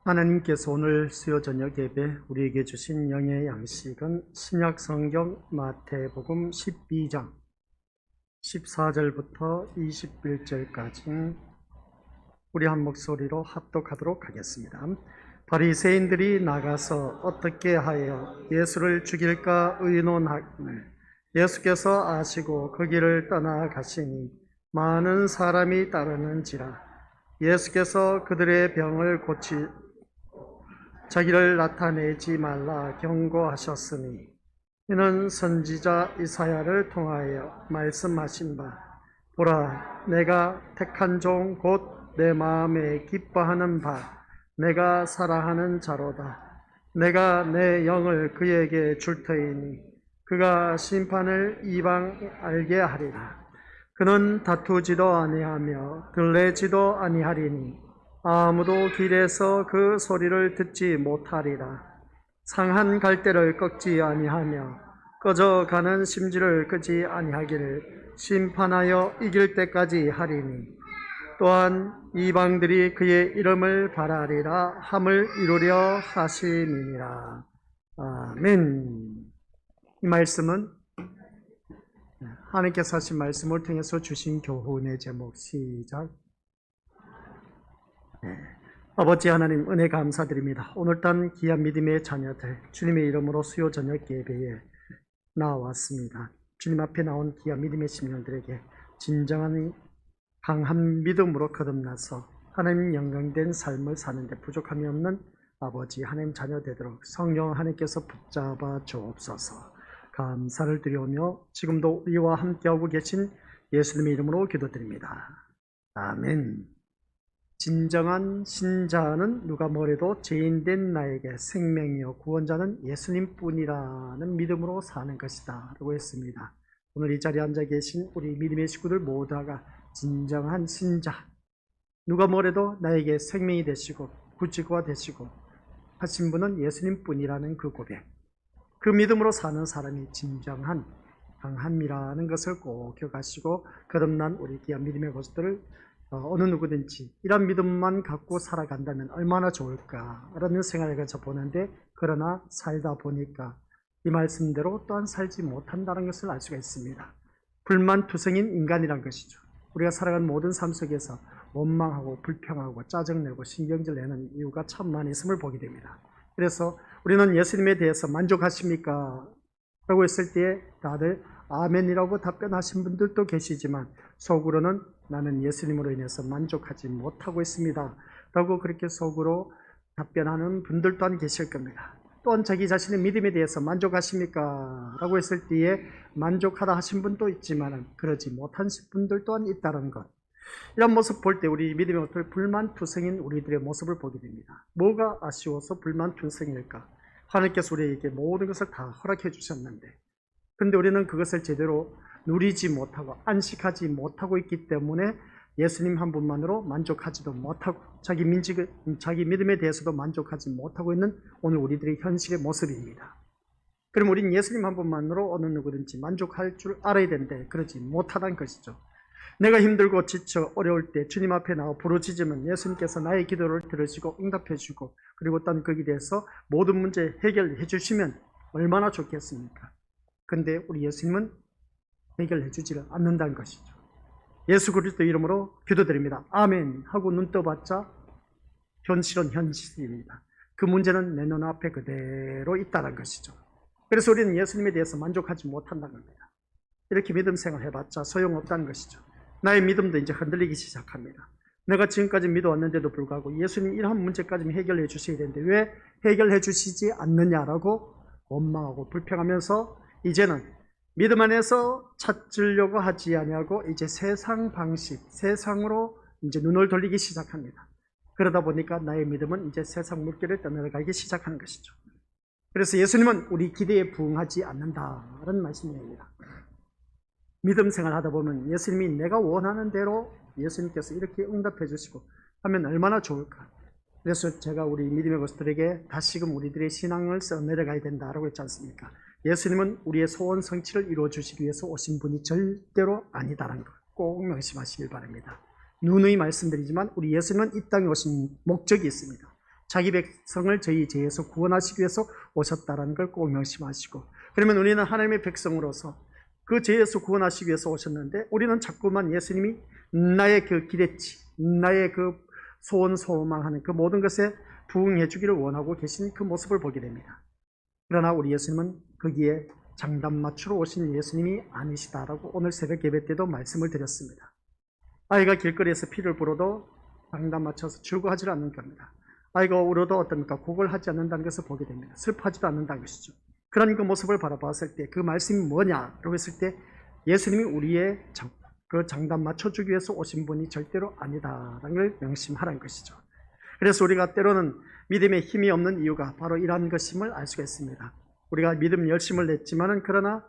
하나님께서 오늘 수요 저녁 예배 우리에게 주신 영의 양식은 신약성경 마태복음 12장 14절부터 21절까지 우리 한 목소리로 합독하도록 하겠습니다. 바리새인들이 나가서 어떻게 하여 예수를 죽일까 의논하기를 예수께서 아시고 그 길을 떠나가시니 많은 사람이 따르는지라. 예수께서 그들의 병을 자기를 나타내지 말라 경고하셨으니 이는 선지자 이사야를 통하여 말씀하신 바 보라 내가 택한 종 곧 내 마음에 기뻐하는 바 내가 사랑하는 자로다. 내가 내 영을 그에게 줄 터이니 그가 심판을 이방 알게 하리라. 그는 다투지도 아니하며 들레지도 아니하리니 아무도 길에서 그 소리를 듣지 못하리라. 상한 갈대를 꺾지 아니하며 꺼져가는 심지를 끄지 아니하기를 심판하여 이길 때까지 하리니 또한 이방들이 그의 이름을 바라리라 함을 이루려 하심이니라. 아멘. 이 말씀은 하나님께서 하신 말씀을 통해서 주신 교훈의 제목 시작. 아버지 하나님 은혜 감사드립니다. 오늘따라 귀한 믿음의 자녀들 주님의 이름으로 수요 저녁 예배에 나왔습니다. 주님 앞에 나온 귀한 믿음의 심령들에게 진정한 강한 믿음으로 거듭나서 하나님 영광된 삶을 사는데 부족함이 없는 아버지 하나님 자녀 되도록 성령 하나님께서 붙잡아 주옵소서. 감사를 드리오며 지금도 우리와 함께하고 계신 예수님의 이름으로 기도드립니다. 아멘. 진정한 신자는 누가 뭐래도 죄인된 나에게 생명이요 구원자는 예수님뿐이라는 믿음으로 사는 것이다 라고 했습니다. 오늘 이 자리에 앉아 계신 우리 믿음의 식구들 모두가 진정한 신자, 누가 뭐래도 나에게 생명이 되시고 구주가 되시고 하신 분은 예수님뿐이라는 그 고백, 그 믿음으로 사는 사람이 진정한 강함이라는 것을 꼭 기억하시고 거듭난 우리 귀한 믿음의 것들을 어느 누구든지 이런 믿음만 갖고 살아간다면 얼마나 좋을까라는 생각을 가져 보는데, 그러나 살다 보니까 이 말씀대로 또한 살지 못한다는 것을 알 수가 있습니다. 불만투성인 인간이란 것이죠. 우리가 살아가는 모든 삶 속에서 원망하고 불평하고 짜증내고 신경질 내는 이유가 참 많이 있음을 보게 됩니다. 그래서 우리는 예수님에 대해서 만족하십니까? 라고 했을 때 다들 아멘이라고 답변하신 분들도 계시지만 속으로는 나는 예수님으로 인해서 만족하지 못하고 있습니다 라고 그렇게 속으로 답변하는 분들 또한 계실 겁니다. 또한 자기 자신의 믿음에 대해서 만족하십니까? 라고 했을 때에 만족하다 하신 분도 있지만 그러지 못한 분들 또한 있다는 것, 이런 모습 볼 때 우리 믿음의 어떤 불만투성인 우리들의 모습을 보게 됩니다. 뭐가 아쉬워서 불만투성일까? 하나님께서 우리에게 모든 것을 다 허락해 주셨는데, 그런데 우리는 그것을 제대로 누리지 못하고 안식하지 못하고 있기 때문에 예수님 한 분만으로 만족하지도 못하고 자기 믿음에 대해서도 만족하지 못하고 있는 오늘 우리들의 현실의 모습입니다. 그럼 우리는 예수님 한 분만으로 어느 누구든지 만족할 줄 알아야 되는데 그러지 못하다는 것이죠. 내가 힘들고 지쳐 어려울 때 주님 앞에 나와 부르짖으면 예수님께서 나의 기도를 들으시고 응답해 주고 그리고 또 거기에 대해서 모든 문제 해결해 주시면 얼마나 좋겠습니까? 그런데 우리 예수님은 해결해 주지를 않는다는 것이죠. 예수 그리스도 이름으로 기도드립니다. 아멘 하고 눈 떠봤자 현실은 현실입니다. 그 문제는 내 눈앞에 그대로 있다는 것이죠. 그래서 우리는 예수님에 대해서 만족하지 못한다는 겁니다. 이렇게 믿음 생활 해봤자 소용없다는 것이죠. 나의 믿음도 이제 흔들리기 시작합니다. 내가 지금까지 믿어왔는데도 불구하고 예수님 이러한 문제까지 해결해 주셔야 되는데 왜 해결해 주시지 않느냐라고 원망하고 불평하면서 이제는 믿음 안에서 찾으려고 하지 아니하고 이제 세상 방식, 세상으로 이제 눈을 돌리기 시작합니다. 그러다 보니까 나의 믿음은 이제 세상 물결을 떠나가기 시작하는 것이죠. 그래서 예수님은 우리 기대에 부응하지 않는다는 말씀입니다. 믿음 생활 하다 보면 예수님이 내가 원하는 대로 예수님께서 이렇게 응답해 주시고 하면 얼마나 좋을까. 그래서 제가 우리 믿음의 것들에게 다시금 우리들의 신앙을 써내려가야 된다라고 했지 않습니까? 예수님은 우리의 소원 성취를 이루어 주시기 위해서 오신 분이 절대로 아니다라는 것 꼭 명심하시길 바랍니다. 누누이 말씀드리지만 우리 예수님은 이 땅에 오신 목적이 있습니다. 자기 백성을 저희 죄에서 구원하시기 위해서 오셨다는 걸 꼭 명심하시고, 그러면 우리는 하나님의 백성으로서 그 죄에서 구원하시기 위해서 오셨는데 우리는 자꾸만 예수님이 나의 그 기대치, 나의 그 소원 소망하는 그 모든 것에 부응해 주기를 원하고 계신 그 모습을 보게 됩니다. 그러나 우리 예수님은 거기에 장단 맞추러 오신 예수님이 아니시다라고 오늘 새벽 예배 때도 말씀을 드렸습니다. 아이가 길거리에서 피를 불어도 장단 맞춰서 출구하지 않는 겁니다. 아이가 울어도 어떻습니까? 곡을 하지 않는다는 것을 보게 됩니다. 슬퍼하지도 않는다는 것이죠. 그런 그 모습을 바라봤을 때 그 말씀이 뭐냐라고 했을 때 예수님이 우리의 그 장단 맞춰주기 위해서 오신 분이 절대로 아니다라는 걸 명심하라는 것이죠. 그래서 우리가 때로는 믿음에 힘이 없는 이유가 바로 이러한 것임을 알 수가 있습니다. 우리가 믿음 열심을 냈지만은 그러나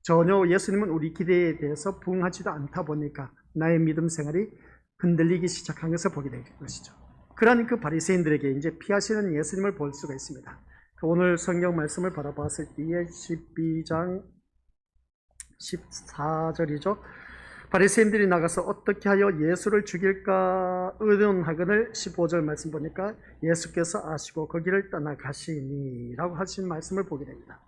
전혀 예수님은 우리 기대에 대해서 부응하지도 않다 보니까 나의 믿음 생활이 흔들리기 시작한 것을 보게 된 것이죠. 그러한 그 바리새인들에게 이제 피하시는 예수님을 볼 수가 있습니다. 오늘 성경 말씀을 바라봤을 때에 12장 14절이죠. 바리새인들이 나가서 어떻게 하여 예수를 죽일까 의논하거늘 15절 말씀 보니까 예수께서 아시고 거기를 떠나가시니라고 하신 말씀을 보게 됩니다.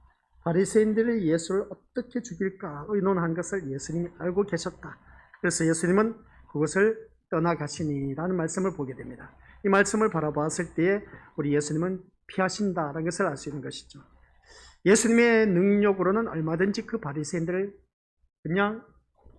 바리새인들이 예수를 어떻게 죽일까 의논한 것을 예수님이 알고 계셨다. 그래서 예수님은 그것을 떠나가시니라는 말씀을 보게 됩니다. 이 말씀을 바라봤을 때에 우리 예수님은 피하신다라는 것을 알 수 있는 것이죠. 예수님의 능력으로는 얼마든지 그 바리새인들을 그냥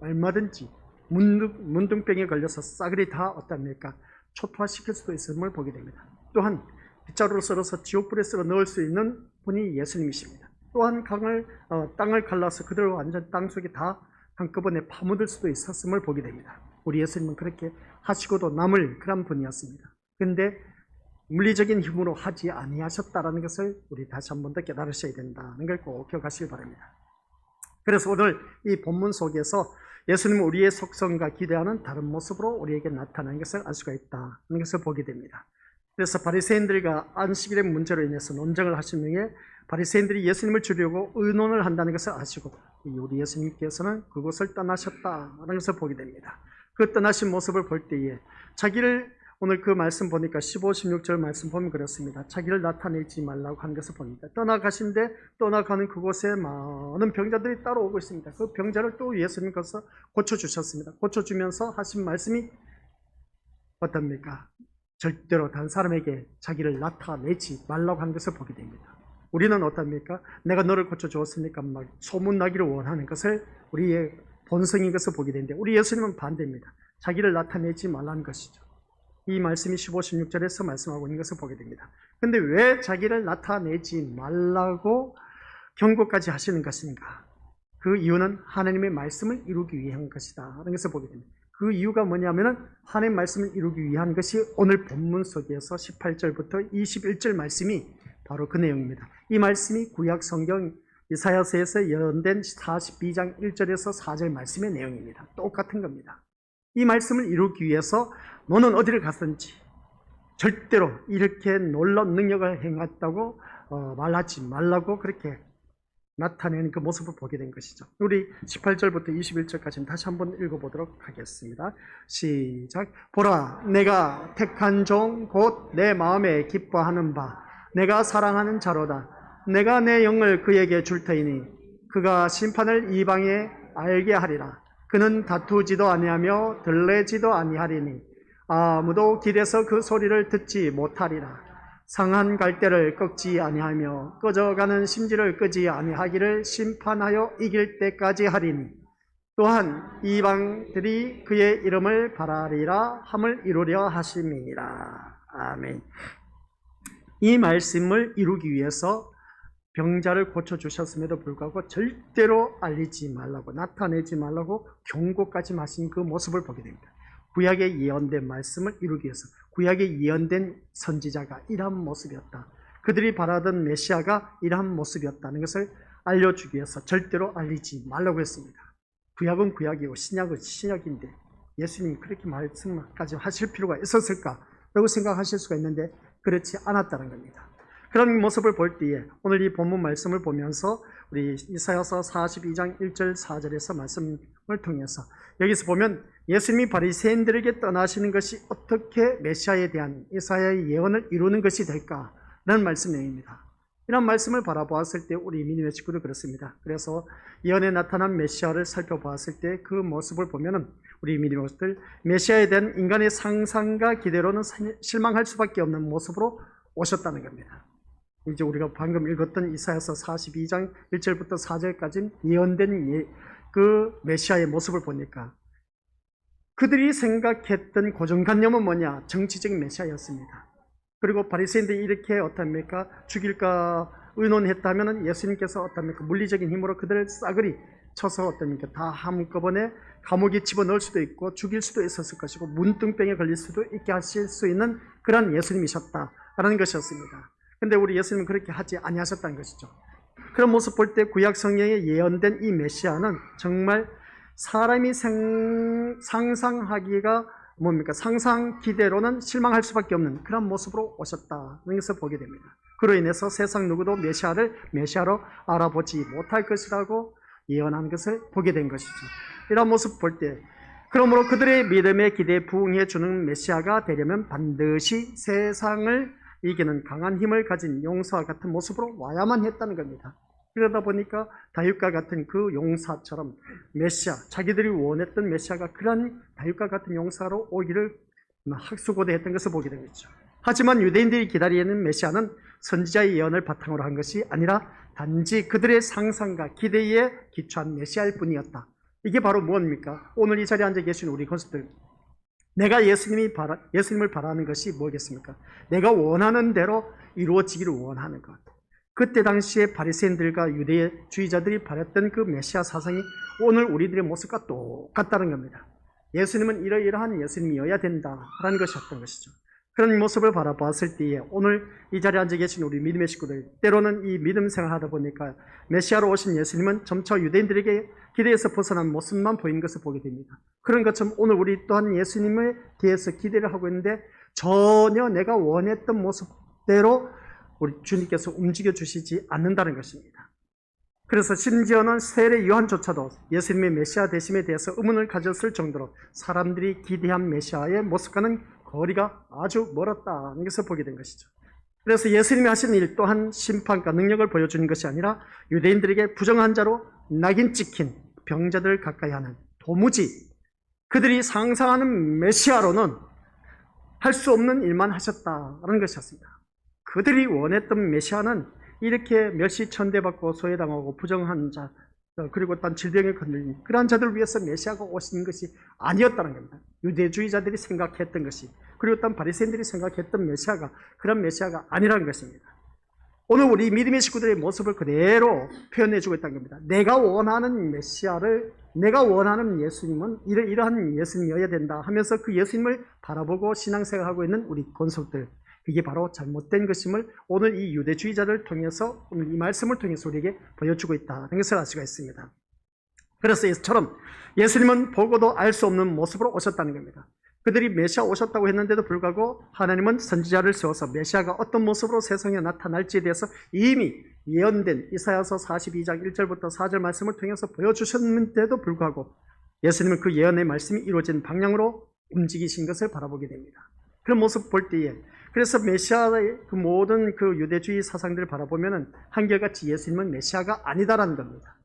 얼마든지 문둥병에 걸려서 싸그리 다 어떻습니까? 초토화시킬 수도 있음을 보게 됩니다. 또한 빗자루로 썰어서 지옥불에 썰어 넣을 수 있는 분이 예수님이십니다. 또한 땅을 갈라서 그대로 완전 땅속에 다 한꺼번에 파묻을 수도 있었음을 보게 됩니다. 우리 예수님은 그렇게 하시고도 남을 그런 분이었습니다. 그런데 물리적인 힘으로 하지 아니하셨다라는 것을 우리 다시 한 번 더 깨달으셔야 된다는 걸 꼭 기억하시기 바랍니다. 그래서 오늘 이 본문 속에서 예수님은 우리의 속성과 기대하는 다른 모습으로 우리에게 나타나는 것을 알 수가 있다는 것을 보게 됩니다. 그래서 바리새인들과 안식일의 문제로 인해서 논쟁을 하신 후에 바리새인들이 예수님을 죽이려고 의논을 한다는 것을 아시고 우리 예수님께서는 그곳을 떠나셨다는 것을 보게 됩니다. 그 떠나신 모습을 볼 때에 자기를 오늘 그 말씀 보니까 15, 16절 말씀 보면 그렇습니다. 자기를 나타내지 말라고 한 것을 봅니다. 떠나가신데 떠나가는 그곳에 많은 병자들이 따라오고 있습니다. 그 병자를 또 예수님께서 고쳐주셨습니다. 고쳐주면서 하신 말씀이 어떻습니까? 절대로 다른 사람에게 자기를 나타내지 말라고 한 것을 보게 됩니다. 우리는 어떻습니까? 내가 너를 고쳐주었으니까 막 소문나기를 원하는 것을 우리의 본성인 것을 보게 되는데 우리 예수님은 반대입니다. 자기를 나타내지 말라는 것이죠. 이 말씀이 15, 16절에서 말씀하고 있는 것을 보게 됩니다. 그런데 왜 자기를 나타내지 말라고 경고까지 하시는 것인가? 그 이유는 하나님의 말씀을 이루기 위한 것이다 하는 것을 보게 됩니다. 그 이유가 뭐냐면 하나님의 말씀을 이루기 위한 것이 오늘 본문 속에서 18절부터 21절 말씀이 바로 그 내용입니다. 이 말씀이 구약 성경 이사야서에서 예언된 42장 1절에서 4절 말씀의 내용입니다. 똑같은 겁니다. 이 말씀을 이루기 위해서 너는 어디를 갔든지 절대로 이렇게 놀라운 능력을 행했다고 말하지 말라고 그렇게 나타내는 그 모습을 보게 된 것이죠. 우리 18절부터 21절까지는 다시 한번 읽어보도록 하겠습니다. 시작. 보라, 내가 택한 종 곧 내 마음에 기뻐하는 바 내가 사랑하는 자로다. 내가 내 영을 그에게 줄 터이니 그가 심판을 이방에 알게 하리라. 그는 다투지도 아니하며 들레지도 아니하리니 아무도 길에서 그 소리를 듣지 못하리라. 상한 갈대를 꺾지 아니하며 꺼져가는 심지를 끄지 아니하기를 심판하여 이길 때까지 하리니 또한 이방들이 그의 이름을 바라리라 함을 이루려 하심이니라. 아멘. 이 말씀을 이루기 위해서 병자를 고쳐주셨음에도 불구하고 절대로 알리지 말라고 나타내지 말라고 경고까지 하신 그 모습을 보게 됩니다. 구약에 예언된 말씀을 이루기 위해서 구약에 예언된 선지자가 이러한 모습이었다. 그들이 바라던 메시아가 이러한 모습이었다는 것을 알려주기 위해서 절대로 알리지 말라고 했습니다. 구약은 구약이고 신약은 신약인데 예수님이 그렇게 말씀까지 하실 필요가 있었을까? 라고 생각하실 수가 있는데 그렇지 않았다는 겁니다. 그런 모습을 볼 때에 오늘 이 본문 말씀을 보면서 우리 이사야서 42장 1절 4절에서 말씀을 통해서 여기서 보면 예수님이 바리새인들에게 떠나시는 것이 어떻게 메시아에 대한 이사야의 예언을 이루는 것이 될까라는 말씀 내용입니다. 이런 말씀을 바라보았을 때 우리 믿음의 식구도 그렇습니다. 그래서 예언에 나타난 메시아를 살펴보았을 때 그 모습을 보면은 우리 믿음의 것들 메시아에 대한 인간의 상상과 기대로는 실망할 수밖에 없는 모습으로 오셨다는 겁니다. 이제 우리가 방금 읽었던 이사야서 42장 1절부터 4절까지 예언된 그 메시아의 모습을 보니까 그들이 생각했던 고정관념은 뭐냐? 정치적인 메시아였습니다. 그리고 바리새인들이 이렇게 어떻습니까? 죽일까 의논했다면 예수님께서 어떻습니까? 물리적인 힘으로 그들을 싸그리 쳐서 어떻습니까? 다 한꺼번에 감옥에 집어넣을 수도 있고 죽일 수도 있었을 것이고 문둥병에 걸릴 수도 있게 하실 수 있는 그런 예수님이셨다라는 것이었습니다. 근데 우리 예수님은 그렇게 하지 아니하셨다는 것이죠. 그런 모습 볼 때 구약 성경에 예언된 이 메시아는 정말 사람이 상상하기가 뭡니까? 상상 기대로는 실망할 수밖에 없는 그런 모습으로 오셨다는 것을 보게 됩니다. 그로 인해서 세상 누구도 메시아를 메시아로 알아보지 못할 것이라고 예언한 것을 보게 된 것이죠. 이런 모습 볼 때 그러므로 그들의 믿음에 기대에 부응해 주는 메시아가 되려면 반드시 세상을 이기는 강한 힘을 가진 용사와 같은 모습으로 와야만 했다는 겁니다. 그러다 보니까 다윗과 같은 그 용사처럼 메시아, 자기들이 원했던 메시아가 그런 다윗과 같은 용사로 오기를 학수고대했던 것을 보게 됩니다. 하지만 유대인들이 기다리는 메시아는 선지자의 예언을 바탕으로 한 것이 아니라 단지 그들의 상상과 기대에 기초한 메시아일 뿐이었다. 이게 바로 무엇입니까? 오늘 이 자리에 앉아 계신 우리 권수들, 내가 예수님을 바라는 것이 뭐겠습니까? 내가 원하는 대로 이루어지기를 원하는 것. 그때 당시에 바리새인들과 유대주의자들이 바랬던 그 메시아 사상이 오늘 우리들의 모습과 똑같다는 겁니다. 예수님은 이러이러한 예수님이어야 된다라는 것이었던 것이죠. 그런 모습을 바라보았을 때에 오늘 이 자리에 앉아 계신 우리 믿음의 식구들, 때로는 이 믿음 생활하다 보니까 메시아로 오신 예수님은 점차 유대인들에게 기대에서 벗어난 모습만 보이는 것을 보게 됩니다. 그런 것처럼 오늘 우리 또한 예수님에 대해서 기대를 하고 있는데 전혀 내가 원했던 모습대로 우리 주님께서 움직여 주시지 않는다는 것입니다. 그래서 심지어는 세례 요한조차도 예수님의 메시아 되심에 대해서 의문을 가졌을 정도로 사람들이 기대한 메시아의 모습과는 거리가 아주 멀었다는 것을 보게 된 것이죠. 그래서 예수님이 하신 일 또한 심판과 능력을 보여주는 것이 아니라 유대인들에게 부정한 자로 낙인 찍힌 병자들을 가까이 하는 도무지 그들이 상상하는 메시아로는 할 수 없는 일만 하셨다는 것이었습니다. 그들이 원했던 메시아는 이렇게 멸시천대받고 소외당하고 부정한 자, 그리고 또 질병에 걸린 그러한 자들을 위해서 메시아가 오신 것이 아니었다는 겁니다. 유대주의자들이 생각했던 것이, 그리고 또 바리새인들이 생각했던 메시아가 그런 메시아가 아니라는 것입니다. 오늘 우리 믿음의 식구들의 모습을 그대로 표현해주고 있다는 겁니다. 내가 원하는 메시아를, 내가 원하는 예수님은 이러한 예수님이어야 된다 하면서 그 예수님을 바라보고 신앙생활하고 있는 우리 권속들, 이게 바로 잘못된 것임을 오늘 이 유대주의자를 통해서, 오늘 이 말씀을 통해서 우리에게 보여주고 있다는 것을 알 수가 있습니다. 그래서 이처럼 예수님은 보고도 알 수 없는 모습으로 오셨다는 겁니다. 그들이 메시아 오셨다고 했는데도 불구하고 하나님은 선지자를 세워서 메시아가 어떤 모습으로 세상에 나타날지에 대해서 이미 예언된 이사야서 42장 1절부터 4절 말씀을 통해서 보여주셨는데도 불구하고 예수님은 그 예언의 말씀이 이루어진 방향으로 움직이신 것을 바라보게 됩니다. 그런 모습 볼 때에, 그래서 메시아의 그 모든 그 유대주의 사상들을 바라보면은 한결같이 예수님은 메시아가 아니다라는 겁니다.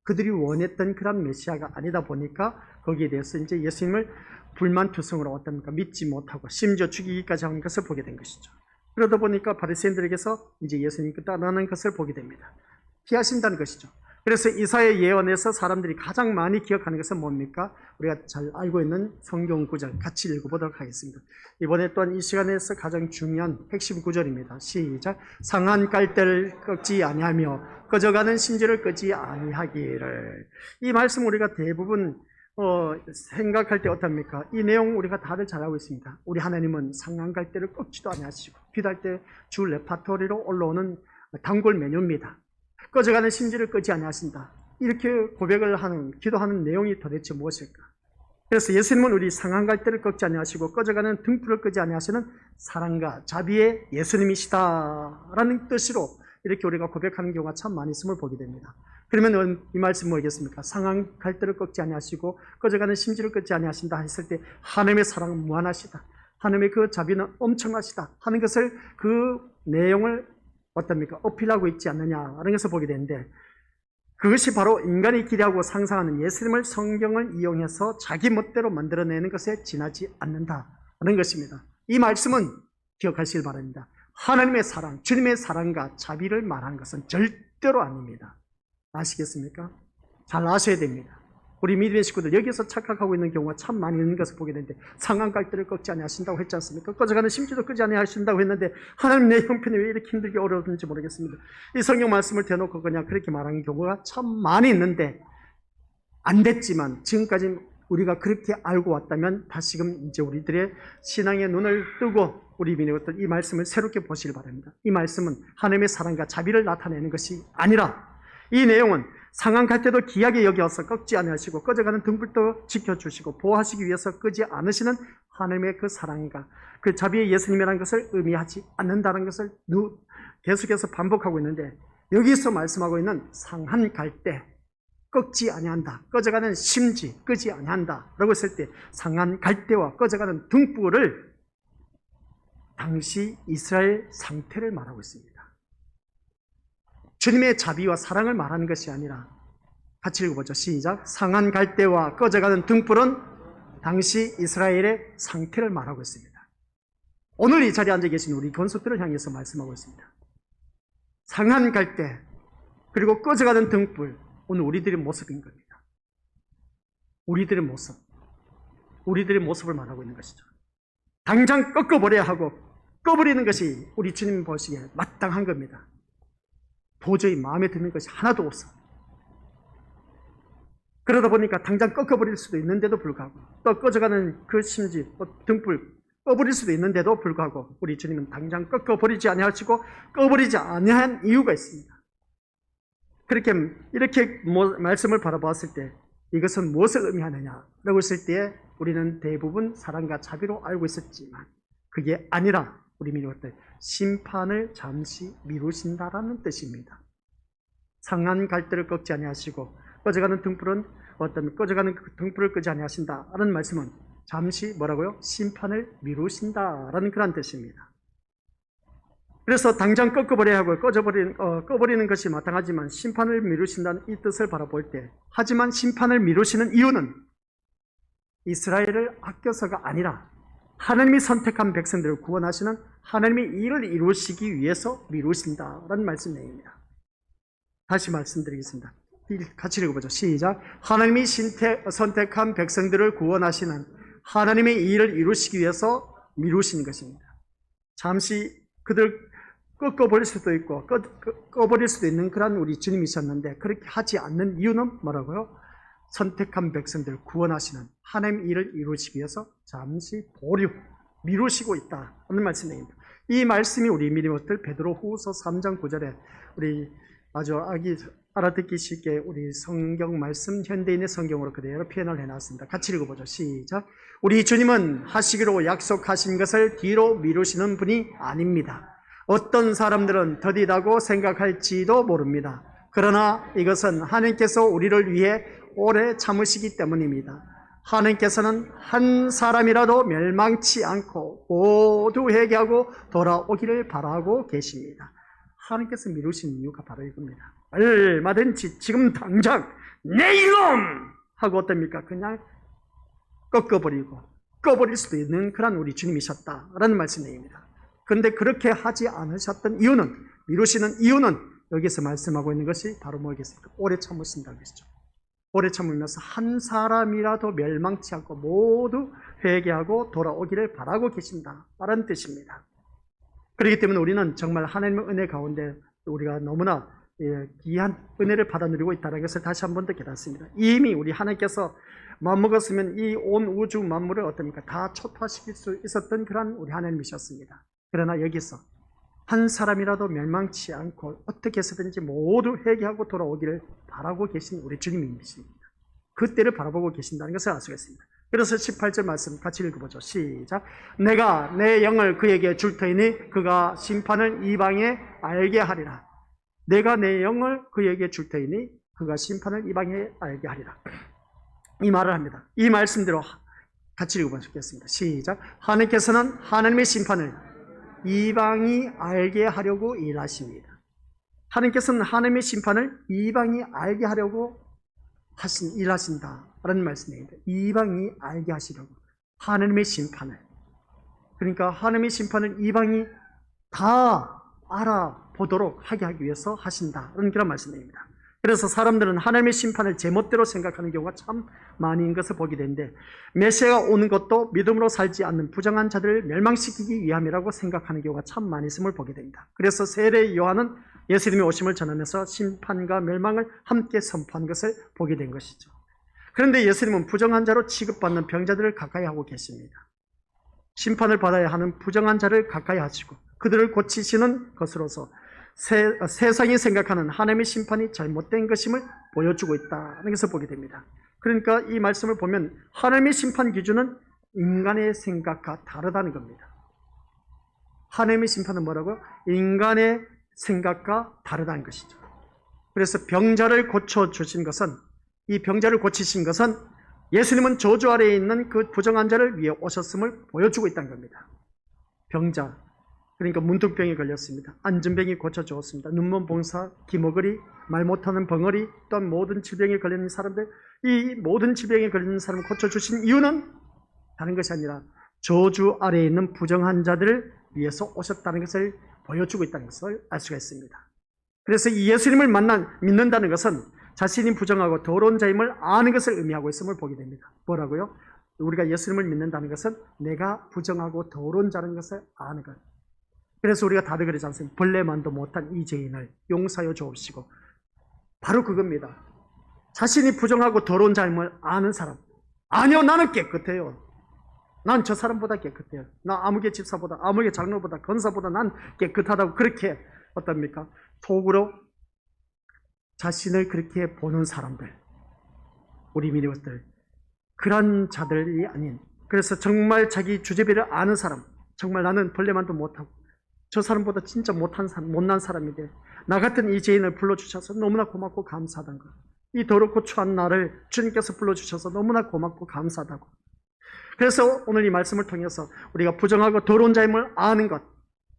그들이 원했던 그런 메시아가 아니다 보니까 거기에 대해서 이제 예수님을 불만투성으로 어떻습니까? 믿지 못하고 심지어 죽이기까지 한 것을 보게 된 것이죠. 그러다 보니까 바리새인들에게서 이제 예수님께 떠나는 것을 보게 됩니다. 피하신다는 것이죠. 그래서 이사야의 예언에서 사람들이 가장 많이 기억하는 것은 뭡니까? 우리가 잘 알고 있는 성경 구절 같이 읽어보도록 하겠습니다. 이번에 또한 이 시간에서 가장 중요한 핵심 구절입니다. 시작. 상한 깔대를 꺾지 아니하며 꺼져가는 심지를 끄지 아니하기를. 이 말씀 우리가 대부분 생각할 때 어떻습니까? 이 내용 우리가 다들 잘 알고 있습니다. 우리 하나님은 상한 갈대를 꺾지도 아니하시고 기도할 때 주 레파토리로 올라오는 단골 메뉴입니다. 꺼져가는 심지를 끄지 아니하신다. 이렇게 고백을 하는, 기도하는 내용이 도대체 무엇일까? 그래서 예수님은 우리 상한 갈대를 꺾지 아니하시고 꺼져가는 등불을 끄지 아니하시는 사랑과 자비의 예수님이시다라는 뜻으로 이렇게 우리가 고백하는 경우가 참 많이 있음을 보게 됩니다. 그러면 이 말씀 뭐겠습니까? 상한 갈대를 꺾지 아니하시고 꺼져가는 심지를 꺾지 아니하신다 했을 때 하나님의 사랑은 무한하시다. 하나님의 그 자비는 엄청나시다 하는 것을 그 내용을 어떻습니까? 어필하고 있지 않느냐라는 것을 보게 되는데 그것이 바로 인간이 기대하고 상상하는 예수님을 성경을 이용해서 자기 멋대로 만들어내는 것에 지나지 않는다는 것입니다. 이 말씀은 기억하시길 바랍니다. 하나님의 사랑, 주님의 사랑과 자비를 말하는 것은 절대로 아닙니다. 아시겠습니까? 잘 아셔야 됩니다. 우리 믿음의 식구들 여기서 착각하고 있는 경우가 참 많이 있는 것을 보게 되는데 상한 갈대를 꺾지 아니하신다고 했지 않습니까? 꺼져가는 심지도 끄지 아니하신다고 했는데 하나님 내 형편이 왜 이렇게 힘들게 어려운지 모르겠습니다. 이 성경 말씀을 대놓고 그냥 그렇게 말하는 경우가 참 많이 있는데 안 됐지만 지금까지 우리가 그렇게 알고 왔다면 다시금 이제 우리들의 신앙의 눈을 뜨고 우리 믿음의 이 말씀을 새롭게 보시길 바랍니다. 이 말씀은 하나님의 사랑과 자비를 나타내는 것이 아니라 이 내용은 상한 갈대도 귀하게 여겨서 꺾지 않으시고 꺼져가는 등불도 지켜주시고 보호하시기 위해서 끄지 않으시는 하나님의 그 사랑과 그 자비의 예수님이라는 것을 의미하지 않는다는 것을 계속해서 반복하고 있는데 여기서 말씀하고 있는 상한 갈대 꺾지 아니한다. 꺼져가는 심지 끄지 아니한다 라고 했을 때 상한 갈대와 꺼져가는 등불을 당시 이스라엘 상태를 말하고 있습니다. 주님의 자비와 사랑을 말하는 것이 아니라 같이 읽어보죠. 시작. 상한 갈대와 꺼져가는 등불은 당시 이스라엘의 상태를 말하고 있습니다. 오늘 이 자리에 앉아 계신 우리 권속들을 향해서 말씀하고 있습니다. 상한 갈대 그리고 꺼져가는 등불, 오늘 우리들의 모습인 겁니다. 우리들의 모습, 우리들의 모습을 말하고 있는 것이죠. 당장 꺾어버려야 하고 꺼버리는 것이 우리 주님 보시기에 마땅한 겁니다. 도저히 마음에 드는 것이 하나도 없어. 그러다 보니까 당장 꺾어버릴 수도 있는데도 불구하고 또 꺼져가는 그 심지 등불 꺼버릴 수도 있는데도 불구하고 우리 주님은 당장 꺾어버리지 아니하시고 꺼버리지 아니한 이유가 있습니다. 이렇게 말씀을 바라보았을 때 이것은 무엇을 의미하느냐라고 했을 때 우리는 대부분 사랑과 자비로 알고 있었지만 그게 아니라 우리 믿음의 심판을 잠시 미루신다라는 뜻입니다. 상한 갈대를 꺾지 아니하시고 꺼져가는 등불은 꺼져가는 등불을 끄지 아니하신다라는 말씀은 잠시 뭐라고요? 심판을 미루신다라는 그런 뜻입니다. 그래서 당장 꺾어버려야 하고 꺼버리는 것이 마땅하지만 심판을 미루신다는 이 뜻을 바라볼 때 하지만 심판을 미루시는 이유는 이스라엘을 아껴서가 아니라 하나님이 선택한 백성들을 구원하시는 하나님의 일을 이루시기 위해서 미루신다라는 말씀 내용입니다. 다시 말씀드리겠습니다. 같이 읽어보죠. 시작. 하나님이 선택한 백성들을 구원하시는 하나님의 일을 이루시기 위해서 미루신 것입니다. 잠시 그들 꺾어버릴 수도 있고 꺼버릴 수도 있는 그런 우리 주님이셨는데 그렇게 하지 않는 이유는 뭐라고요? 선택한 백성들을 구원하시는 하나님의 일을 이루시기 위해서 잠시 미루시고 있다 하는 말씀입니다. 이 말씀이 우리 믿음의 것들 베드로후서 3장 9절에 우리 아주 알아듣기 쉽게 우리 성경 말씀 현대인의 성경으로 그대로 표현을 해놨습니다. 같이 읽어보죠. 시작. 우리 주님은 하시기로 약속하신 것을 뒤로 미루시는 분이 아닙니다. 어떤 사람들은 더디다고 생각할지도 모릅니다. 그러나 이것은 하나님께서 우리를 위해 오래 참으시기 때문입니다. 하나님께서는 한 사람이라도 멸망치 않고 모두 회개하고 돌아오기를 바라고 계십니다. 하나님께서 미루신 이유가 바로 이겁니다. 얼마든지 지금 당장 내 이놈! 하고 어떻습니까? 그냥 꺾어버리고 꺼버릴 수도 있는 그런 우리 주님이셨다라는 말씀입니다. 그런데 그렇게 하지 않으셨던 이유는, 미루시는 이유는 여기서 말씀하고 있는 것이 바로 뭐겠습니까? 오래 참으신다는 것이죠. 오래 참으면서 한 사람이라도 멸망치 않고 모두 회개하고 돌아오기를 바라고 계신다라는 뜻입니다. 그렇기 때문에 우리는 정말 하나님의 은혜 가운데 우리가 너무나 귀한 은혜를 받아 누리고 있다는 것을 다시 한 번 더 깨닫습니다. 이미 우리 하나님께서 마음먹었으면 이 온 우주 만물을 어떻습니까? 다 초토화시킬 수 있었던 그런 우리 하나님이셨습니다. 그러나 여기서 한 사람이라도 멸망치 않고 어떻게 해서든지 모두 회개하고 돌아오기를 바라고 계신 우리 주님이십니다. 그때를 바라보고 계신다는 것을 알 수가 있습니다. 그래서 18절 말씀 같이 읽어보죠. 시작. 내가 내 영을 그에게 줄 터이니 그가 심판을 이방에 알게 하리라. 내가 내 영을 그에게 줄 터이니 그가 심판을 이방에 알게 하리라. 이 말을 합니다. 이 말씀대로 같이 읽어보겠습니다. 시작. 하나님께서는 하나님의 심판을 이방이 알게 하려고 일하십니다. 하나님께서는 하나님의 심판을 이방이 알게 하려고 일하신다라는 말씀입니다. 이방이 알게 하시려고 하나님의 심판을, 그러니까 하나님의 심판을 이방이 다 알아보도록 하기 위해서 하신다는 그런 말씀입니다. 그래서 사람들은 하나님의 심판을 제멋대로 생각하는 경우가 참 많은 것을 보게 되는데, 메시아가 오는 것도 믿음으로 살지 않는 부정한 자들을 멸망시키기 위함이라고 생각하는 경우가 참 많이 있음을 보게 됩니다. 그래서 세례 요한은 예수님의 오심을 전하면서 심판과 멸망을 함께 선포한 것을 보게 된 것이죠. 그런데 예수님은 부정한 자로 취급받는 병자들을 가까이 하고 계십니다. 심판을 받아야 하는 부정한 자를 가까이 하시고 그들을 고치시는 것으로서 세상이 생각하는 하나님의 심판이 잘못된 것임을 보여주고 있다는 것을 보게 됩니다. 그러니까 이 말씀을 보면 하나님의 심판 기준은 인간의 생각과 다르다는 겁니다. 하나님의 심판은 뭐라고요? 인간의 생각과 다르다는 것이죠. 그래서 병자를 고쳐주신 것은, 이 병자를 고치신 것은 예수님은 저주 아래에 있는 그 부정한 자를 위해 오셨음을 보여주고 있다는 겁니다. 병자, 그러니까 문득병에 걸렸습니다. 안전병이 고쳐주었습니다. 눈먼 봉사, 기머거리, 말 못하는 벙어리, 또한 모든 질병에 걸리는 사람들, 이 모든 질병에 걸리는 사람을 고쳐주신 이유는 다른 것이 아니라 저주 아래에 있는 부정한 자들을 위해서 오셨다는 것을 보여주고 있다는 것을 알 수가 있습니다. 그래서 이 예수님을 믿는다는 것은 자신이 부정하고 더러운 자임을 아는 것을 의미하고 있음을 보게 됩니다. 뭐라고요? 우리가 예수님을 믿는다는 것은 내가 부정하고 더러운 자라는 것을 아는 것. 그래서 우리가 다들 그러지 않습니까? 벌레만도 못한 이 죄인을 용서하여 주옵시고, 바로 그겁니다. 자신이 부정하고 더러운 자임을 아는 사람. 아니요, 나는 깨끗해요. 난 저 사람보다 깨끗해요. 나 아무개 집사보다, 아무개 장로보다, 권사보다 난 깨끗하다고 그렇게 어떻습니까? 속으로 자신을 그렇게 보는 사람들, 우리 믿음들, 그런 자들이 아닌, 그래서 정말 자기 주제비를 아는 사람, 정말 나는 벌레만도 못하고 저 사람보다 진짜 못난 사람인데 나 같은 이 죄인을 불러주셔서 너무나 고맙고 감사하다는 것. 이 더럽고 추한 나를 주님께서 불러주셔서 너무나 고맙고 감사하다고. 그래서 오늘 이 말씀을 통해서 우리가 부정하고 더러운 자임을 아는 것,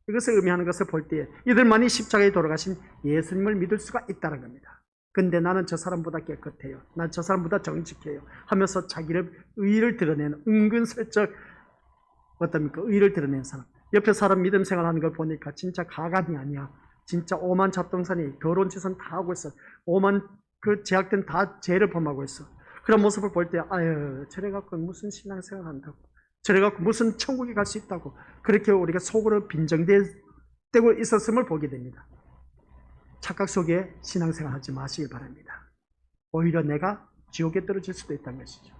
이것을 의미하는 것을 볼 때에 이들만이 십자가에 돌아가신 예수님을 믿을 수가 있다는 겁니다. 근데 나는 저 사람보다 깨끗해요, 난 저 사람보다 정직해요 하면서 자기를 의의를 드러내는, 은근슬쩍 어떻습니까? 의의를 드러내는 사람. 옆에 사람 믿음 생활하는 걸 보니까 진짜 가관이 아니야. 진짜 오만 잡동사니 더러운 짓은 다 하고 있어. 오만 그 제약된 다 죄를 범하고 있어. 그런 모습을 볼 때 아유, 저래 갖고 무슨 신앙생활 한다고, 저래 갖고 무슨 천국에 갈 수 있다고, 그렇게 우리가 속으로 빈정되고 있었음을 보게 됩니다. 착각 속에 신앙생활 하지 마시길 바랍니다. 오히려 내가 지옥에 떨어질 수도 있다는 것이죠.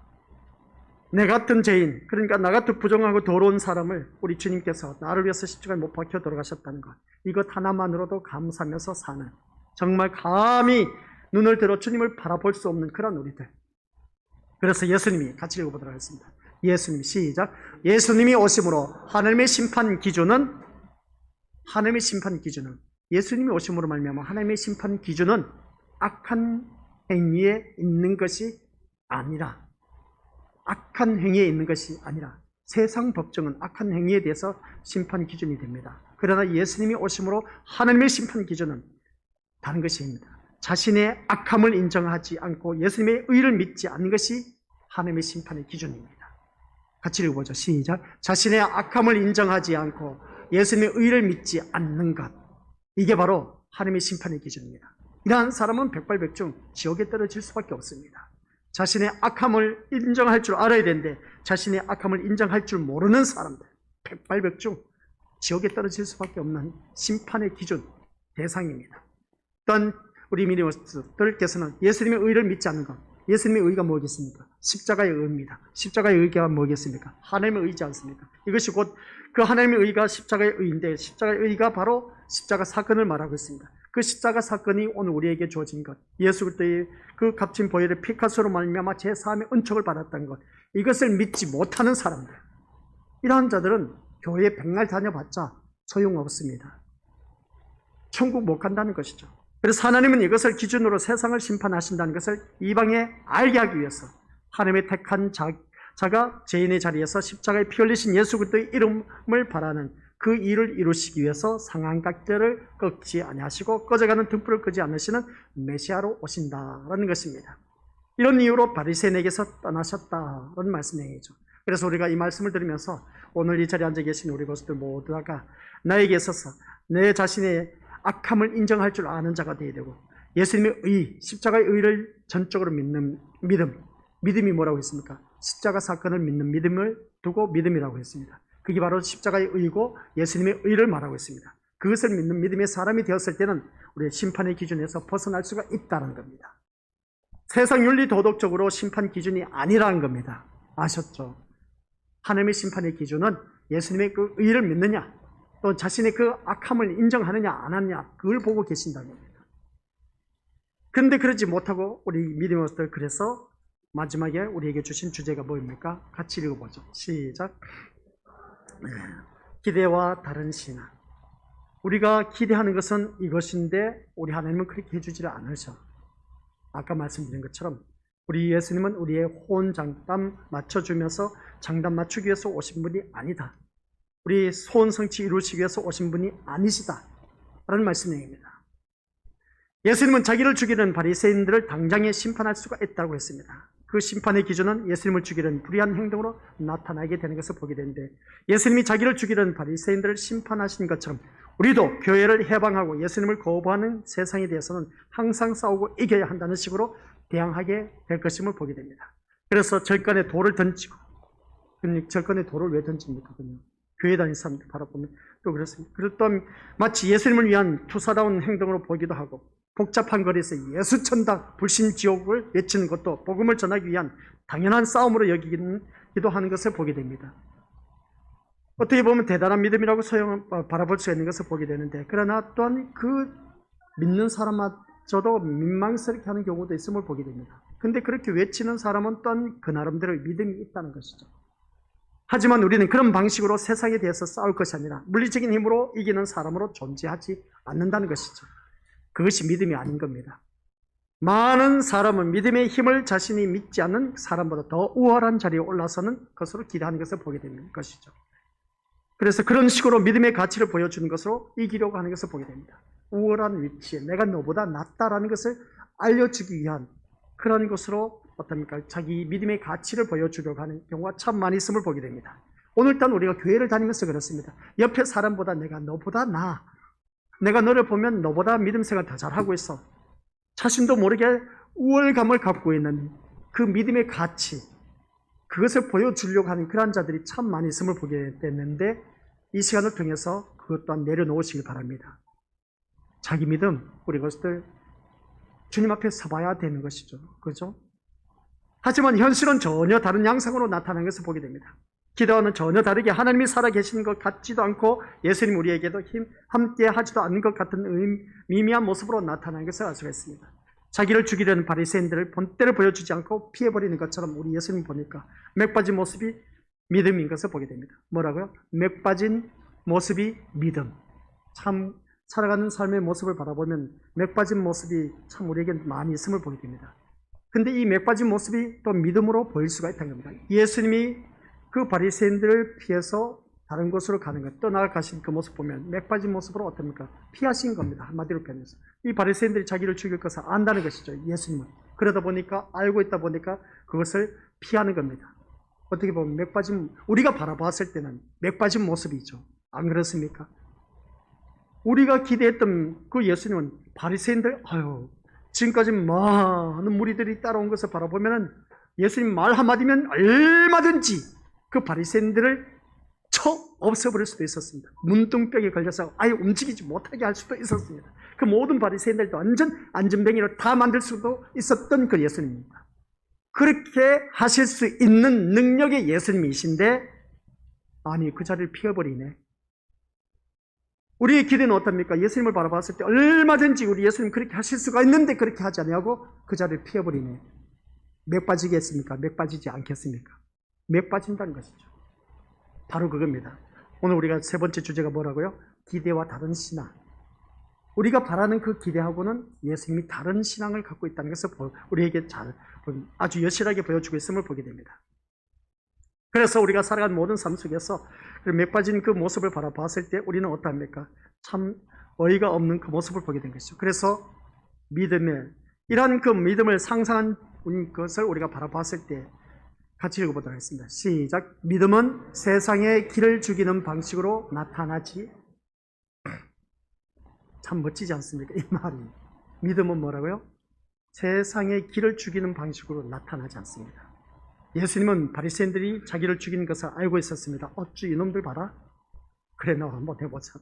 내 같은 죄인, 그러니까 나 같은 부정하고 더러운 사람을 우리 주님께서 나를 위해서 십자가에 못 박혀 돌아가셨다는 것, 이것 하나만으로도 감사하면서 사는, 정말 감히 눈을 들어 주님을 바라볼 수 없는 그런 우리들. 그래서 예수님이, 같이 읽어보도록 하겠습니다. 예수님, 시작. 예수님이 오심으로 하나님의 심판 기준은, 예수님이 오심으로 말미암아 하나님의 심판 기준은 악한 행위에 있는 것이 아니라, 악한 행위에 있는 것이 아니라 세상 법정은 악한 행위에 대해서 심판 기준이 됩니다. 그러나 예수님이 오심으로 하나님의 심판 기준은 다른 것입니다. 자신의 악함을 인정하지 않고 예수님의 의를 믿지 않는 것이 하나님의 심판의 기준입니다. 같이 읽어보죠. 시작. 자신의 악함을 인정하지 않고 예수님의 의를 믿지 않는 것, 이게 바로 하나님의 심판의 기준입니다. 이러한 사람은 백발백중 지옥에 떨어질 수밖에 없습니다. 자신의 악함을 인정할 줄 알아야 되는데 자신의 악함을 인정할 줄 모르는 사람들, 백발백중 지옥에 떨어질 수밖에 없는 심판의 기준, 대상입니다. 또한 우리 믿음들께서는 예수님의 의를 믿지 않는 것, 예수님의 의가 뭐겠습니까? 십자가의 의입니다. 십자가의 의가 뭐겠습니까? 하나님의 의지 않습니까? 이것이 곧 그 하나님의 의가 십자가의 의인데, 십자가의 의가 바로 십자가 사건을 말하고 있습니다. 그 십자가 사건이 오늘 우리에게 주어진 것, 예수 그리스도의 그 값진 보혈의 피값으로 말미암아 제3의 은총을 받았다는 것, 이것을 믿지 못하는 사람들, 이러한 자들은 교회에 백날 다녀봤자 소용없습니다. 천국 못 간다는 것이죠. 그래서 하나님은 이것을 기준으로 세상을 심판하신다는 것을 이방에 알게 하기 위해서 하나님의 택한 자가 죄인의 자리에서 십자가에 피 흘리신 예수 그리스도의 이름을 바라는 그 일을 이루시기 위해서 상한각대를 꺾지 아니하시고 꺼져가는 등불을 끄지 않으시는 메시아로 오신다라는 것입니다. 이런 이유로 바리새인에게서 떠나셨다는 말씀이죠. 그래서 우리가 이 말씀을 들으면서 오늘 이 자리에 앉아 계신 우리 것들 모두가 나에게 있어서 내 자신의 악함을 인정할 줄 아는 자가 되어야 되고, 예수님의 의, 십자가의 의를 전적으로 믿는 믿음이 뭐라고 했습니까? 십자가 사건을 믿는 믿음을 두고 믿음이라고 했습니다. 그게 바로 십자가의 의고 예수님의 의를 말하고 있습니다. 그것을 믿는 믿음의 사람이 되었을 때는 우리의 심판의 기준에서 벗어날 수가 있다는 겁니다. 세상 윤리 도덕적으로 심판 기준이 아니라는 겁니다. 아셨죠? 하나님의 심판의 기준은 예수님의 그 의를 믿느냐, 또 자신의 그 악함을 인정하느냐 안 하느냐, 그걸 보고 계신다는 겁니다. 그런데 그러지 못하고 우리 믿음의 것들, 그래서 마지막에 우리에게 주신 주제가 뭐입니까? 같이 읽어보죠. 시작. 기대와 다른 신앙. 우리가 기대하는 것은 이것인데 우리 하나님은 그렇게 해주지를 않으셔. 아까 말씀드린 것처럼 우리 예수님은 우리의 호언장담 맞춰주면서 장담 맞추기 위해서 오신 분이 아니다. 우리 소원 성취 이루시기 위해서 오신 분이 아니시다 라는 말씀입니다. 예수님은 자기를 죽이는 바리새인들을 당장에 심판할 수가 있다고 했습니다. 그 심판의 기준은 예수님을 죽이는 불의한 행동으로 나타나게 되는 것을 보게 되는데, 예수님이 자기를 죽이는 바리새인들을 심판하신 것처럼 우리도 교회를 해방하고 예수님을 거부하는 세상에 대해서는 항상 싸우고 이겨야 한다는 식으로 대항하게 될 것임을 보게 됩니다. 그래서 절간에 돌을 던지고, 절간에 돌을 왜 던집니까? 그냥 교회 다니는 사람들 바라보면 또 그렇습니다. 그리고 또 마치 예수님을 위한 투사다운 행동으로 보기도 하고, 복잡한 거리에서 예수천당 불신지옥을 외치는 것도 복음을 전하기 위한 당연한 싸움으로 여기기도 하는 것을 보게 됩니다. 어떻게 보면 대단한 믿음이라고 바라볼 수 있는 것을 보게 되는데, 그러나 또한 그 믿는 사람마저도 민망스럽게 하는 경우도 있음을 보게 됩니다. 그런데 그렇게 외치는 사람은 또한 그 나름대로 믿음이 있다는 것이죠. 하지만 우리는 그런 방식으로 세상에 대해서 싸울 것이 아니라 물리적인 힘으로 이기는 사람으로 존재하지 않는다는 것이죠. 그것이 믿음이 아닌 겁니다. 많은 사람은 믿음의 힘을 자신이 믿지 않는 사람보다 더 우월한 자리에 올라서는 것으로 기대하는 것을 보게 되는 것이죠. 그래서 그런 식으로 믿음의 가치를 보여주는 것으로 이기려고 하는 것을 보게 됩니다. 우월한 위치에 내가 너보다 낫다라는 것을 알려주기 위한 그런 것으로 어떻습니까? 자기 믿음의 가치를 보여주려고 하는 경우가 참 많이 있음을 보게 됩니다. 오늘날 우리가 교회를 다니면서 그렇습니다. 옆에 사람보다 내가 너보다 나아. 내가 너를 보면 너보다 믿음 생활 더 잘하고 있어. 자신도 모르게 우월감을 갖고 있는 그 믿음의 가치, 그것을 보여주려고 하는 그런 자들이 참 많이 있음을 보게 됐는데, 이 시간을 통해서 그것 또한 내려놓으시기 바랍니다. 자기 믿음, 우리 것들 주님 앞에 서봐야 되는 것이죠. 그렇죠? 하지만 현실은 전혀 다른 양상으로 나타나는 것을 보게 됩니다. 기도와는 전혀 다르게 하나님이 살아계시는 것 같지도 않고 예수님 우리에게도 함께 하지도 않는 것 같은 미미한 모습으로 나타나는 것을 알 수가 있습니다. 자기를 죽이려는 바리새인들을 본때를 보여주지 않고 피해버리는 것처럼 우리 예수님 보니까 맥 빠진 모습이 믿음인 것을 보게 됩니다. 뭐라고요? 맥 빠진 모습이 믿음. 참 살아가는 삶의 모습을 바라보면 맥 빠진 모습이 참 우리에게 많이 있음을 보게 됩니다. 근데 이 맥 빠진 모습이 또 믿음으로 보일 수가 있다는 겁니다. 예수님이 그 바리새인들을 피해서 다른 곳으로 가는 것, 떠나가신 그 모습 보면 맥 빠진 모습으로 어떻습니까? 피하신 겁니다. 한마디로 표현해서. 이 바리새인들이 자기를 죽일 것을 안다는 것이죠. 예수님은. 그러다 보니까, 알고 있다 보니까 그것을 피하는 겁니다. 어떻게 보면 맥 빠진, 우리가 바라봤을 때는 맥 빠진 모습이죠. 안 그렇습니까? 우리가 기대했던 그 예수님은 바리새인들, 지금까지 많은 무리들이 따라온 것을 바라보면 예수님 말 한마디면 얼마든지 그 바리새인들을 쳐 없애버릴 수도 있었습니다. 문둥병에 걸려서 아예 움직이지 못하게 할 수도 있었습니다. 그 모든 바리새인들도 완전 안전뱅이로 다 만들 수도 있었던 그 예수님입니다. 그렇게 하실 수 있는 능력의 예수님이신데, 아니 그 자리를 피해버리네. 우리의 기대는 어떻습니까? 예수님을 바라봤을 때 얼마든지 우리 예수님 그렇게 하실 수가 있는데 그렇게 하지 않냐고 그 자리를 피해버리네. 맥 빠지겠습니까? 맥 빠지지 않겠습니까? 맥 빠진다는 것이죠. 바로 그겁니다. 오늘 우리가 세 번째 주제가 뭐라고요? 기대와 다른 신앙. 우리가 바라는 그 기대하고는 예수님이 다른 신앙을 갖고 있다는 것을 우리에게 아주 여실하게 보여주고 있음을 보게 됩니다. 그래서 우리가 살아간 모든 삶 속에서 맥 빠진 그 모습을 바라봤을 때 우리는 어떠합니까? 참 어이가 없는 그 모습을 보게 된 것이죠. 그래서 이러한 그 믿음을 상상한 것을 우리가 바라봤을 때 같이 읽어보도록 하겠습니다. 시작. 믿음은 세상의 길을 죽이는 방식으로 나타나지. 참 멋지지 않습니까? 이 말이. 믿음은 뭐라고요? 세상의 길을 죽이는 방식으로 나타나지 않습니다. 예수님은 바리새인들이 자기를 죽이는 것을 알고 있었습니다. 어쭈 이놈들 봐라. 그래 너 한번 해보자.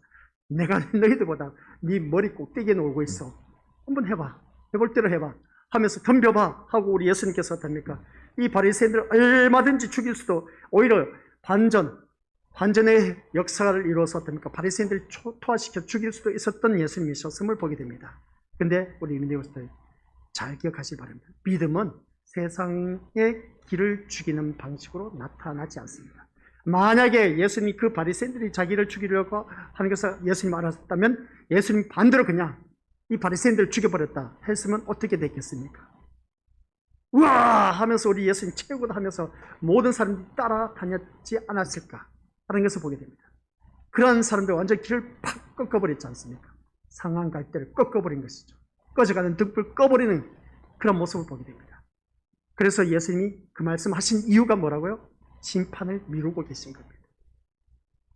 내가 너희들보다 네 머리 꼭대기에 놀고 있어. 한번 해봐. 해볼 대로 해봐. 하면서 덤벼봐 하고 우리 예수님께서 어떻습니까? 이 바리새인들을 얼마든지 죽일 수도 오히려 반전의 역사를 이루어서 어떻습니까? 바리새인들을 초토화시켜 죽일 수도 있었던 예수님이셨음을 보게 됩니다. 근데 우리 믿음으로서 잘 기억하시기 바랍니다. 믿음은 세상의 길을 죽이는 방식으로 나타나지 않습니다. 만약에 예수님이 그 바리새인들이 자기를 죽이려고 하는 것을 예수님이 알았다면 예수님 반대로 그냥 이 바리새인들을 죽여버렸다 했으면 어떻게 됐겠습니까? 우와 하면서 우리 예수님 최고다 하면서 모든 사람들이 따라다녔지 않았을까 하는 것을 보게 됩니다. 그런 사람들 완전 길을 팍 꺾어버렸지 않습니까? 상한 갈대를 꺾어버린 것이죠. 꺼져가는 등불 꺼버리는 그런 모습을 보게 됩니다. 그래서 예수님이 그 말씀하신 이유가 뭐라고요? 심판을 미루고 계신 겁니다.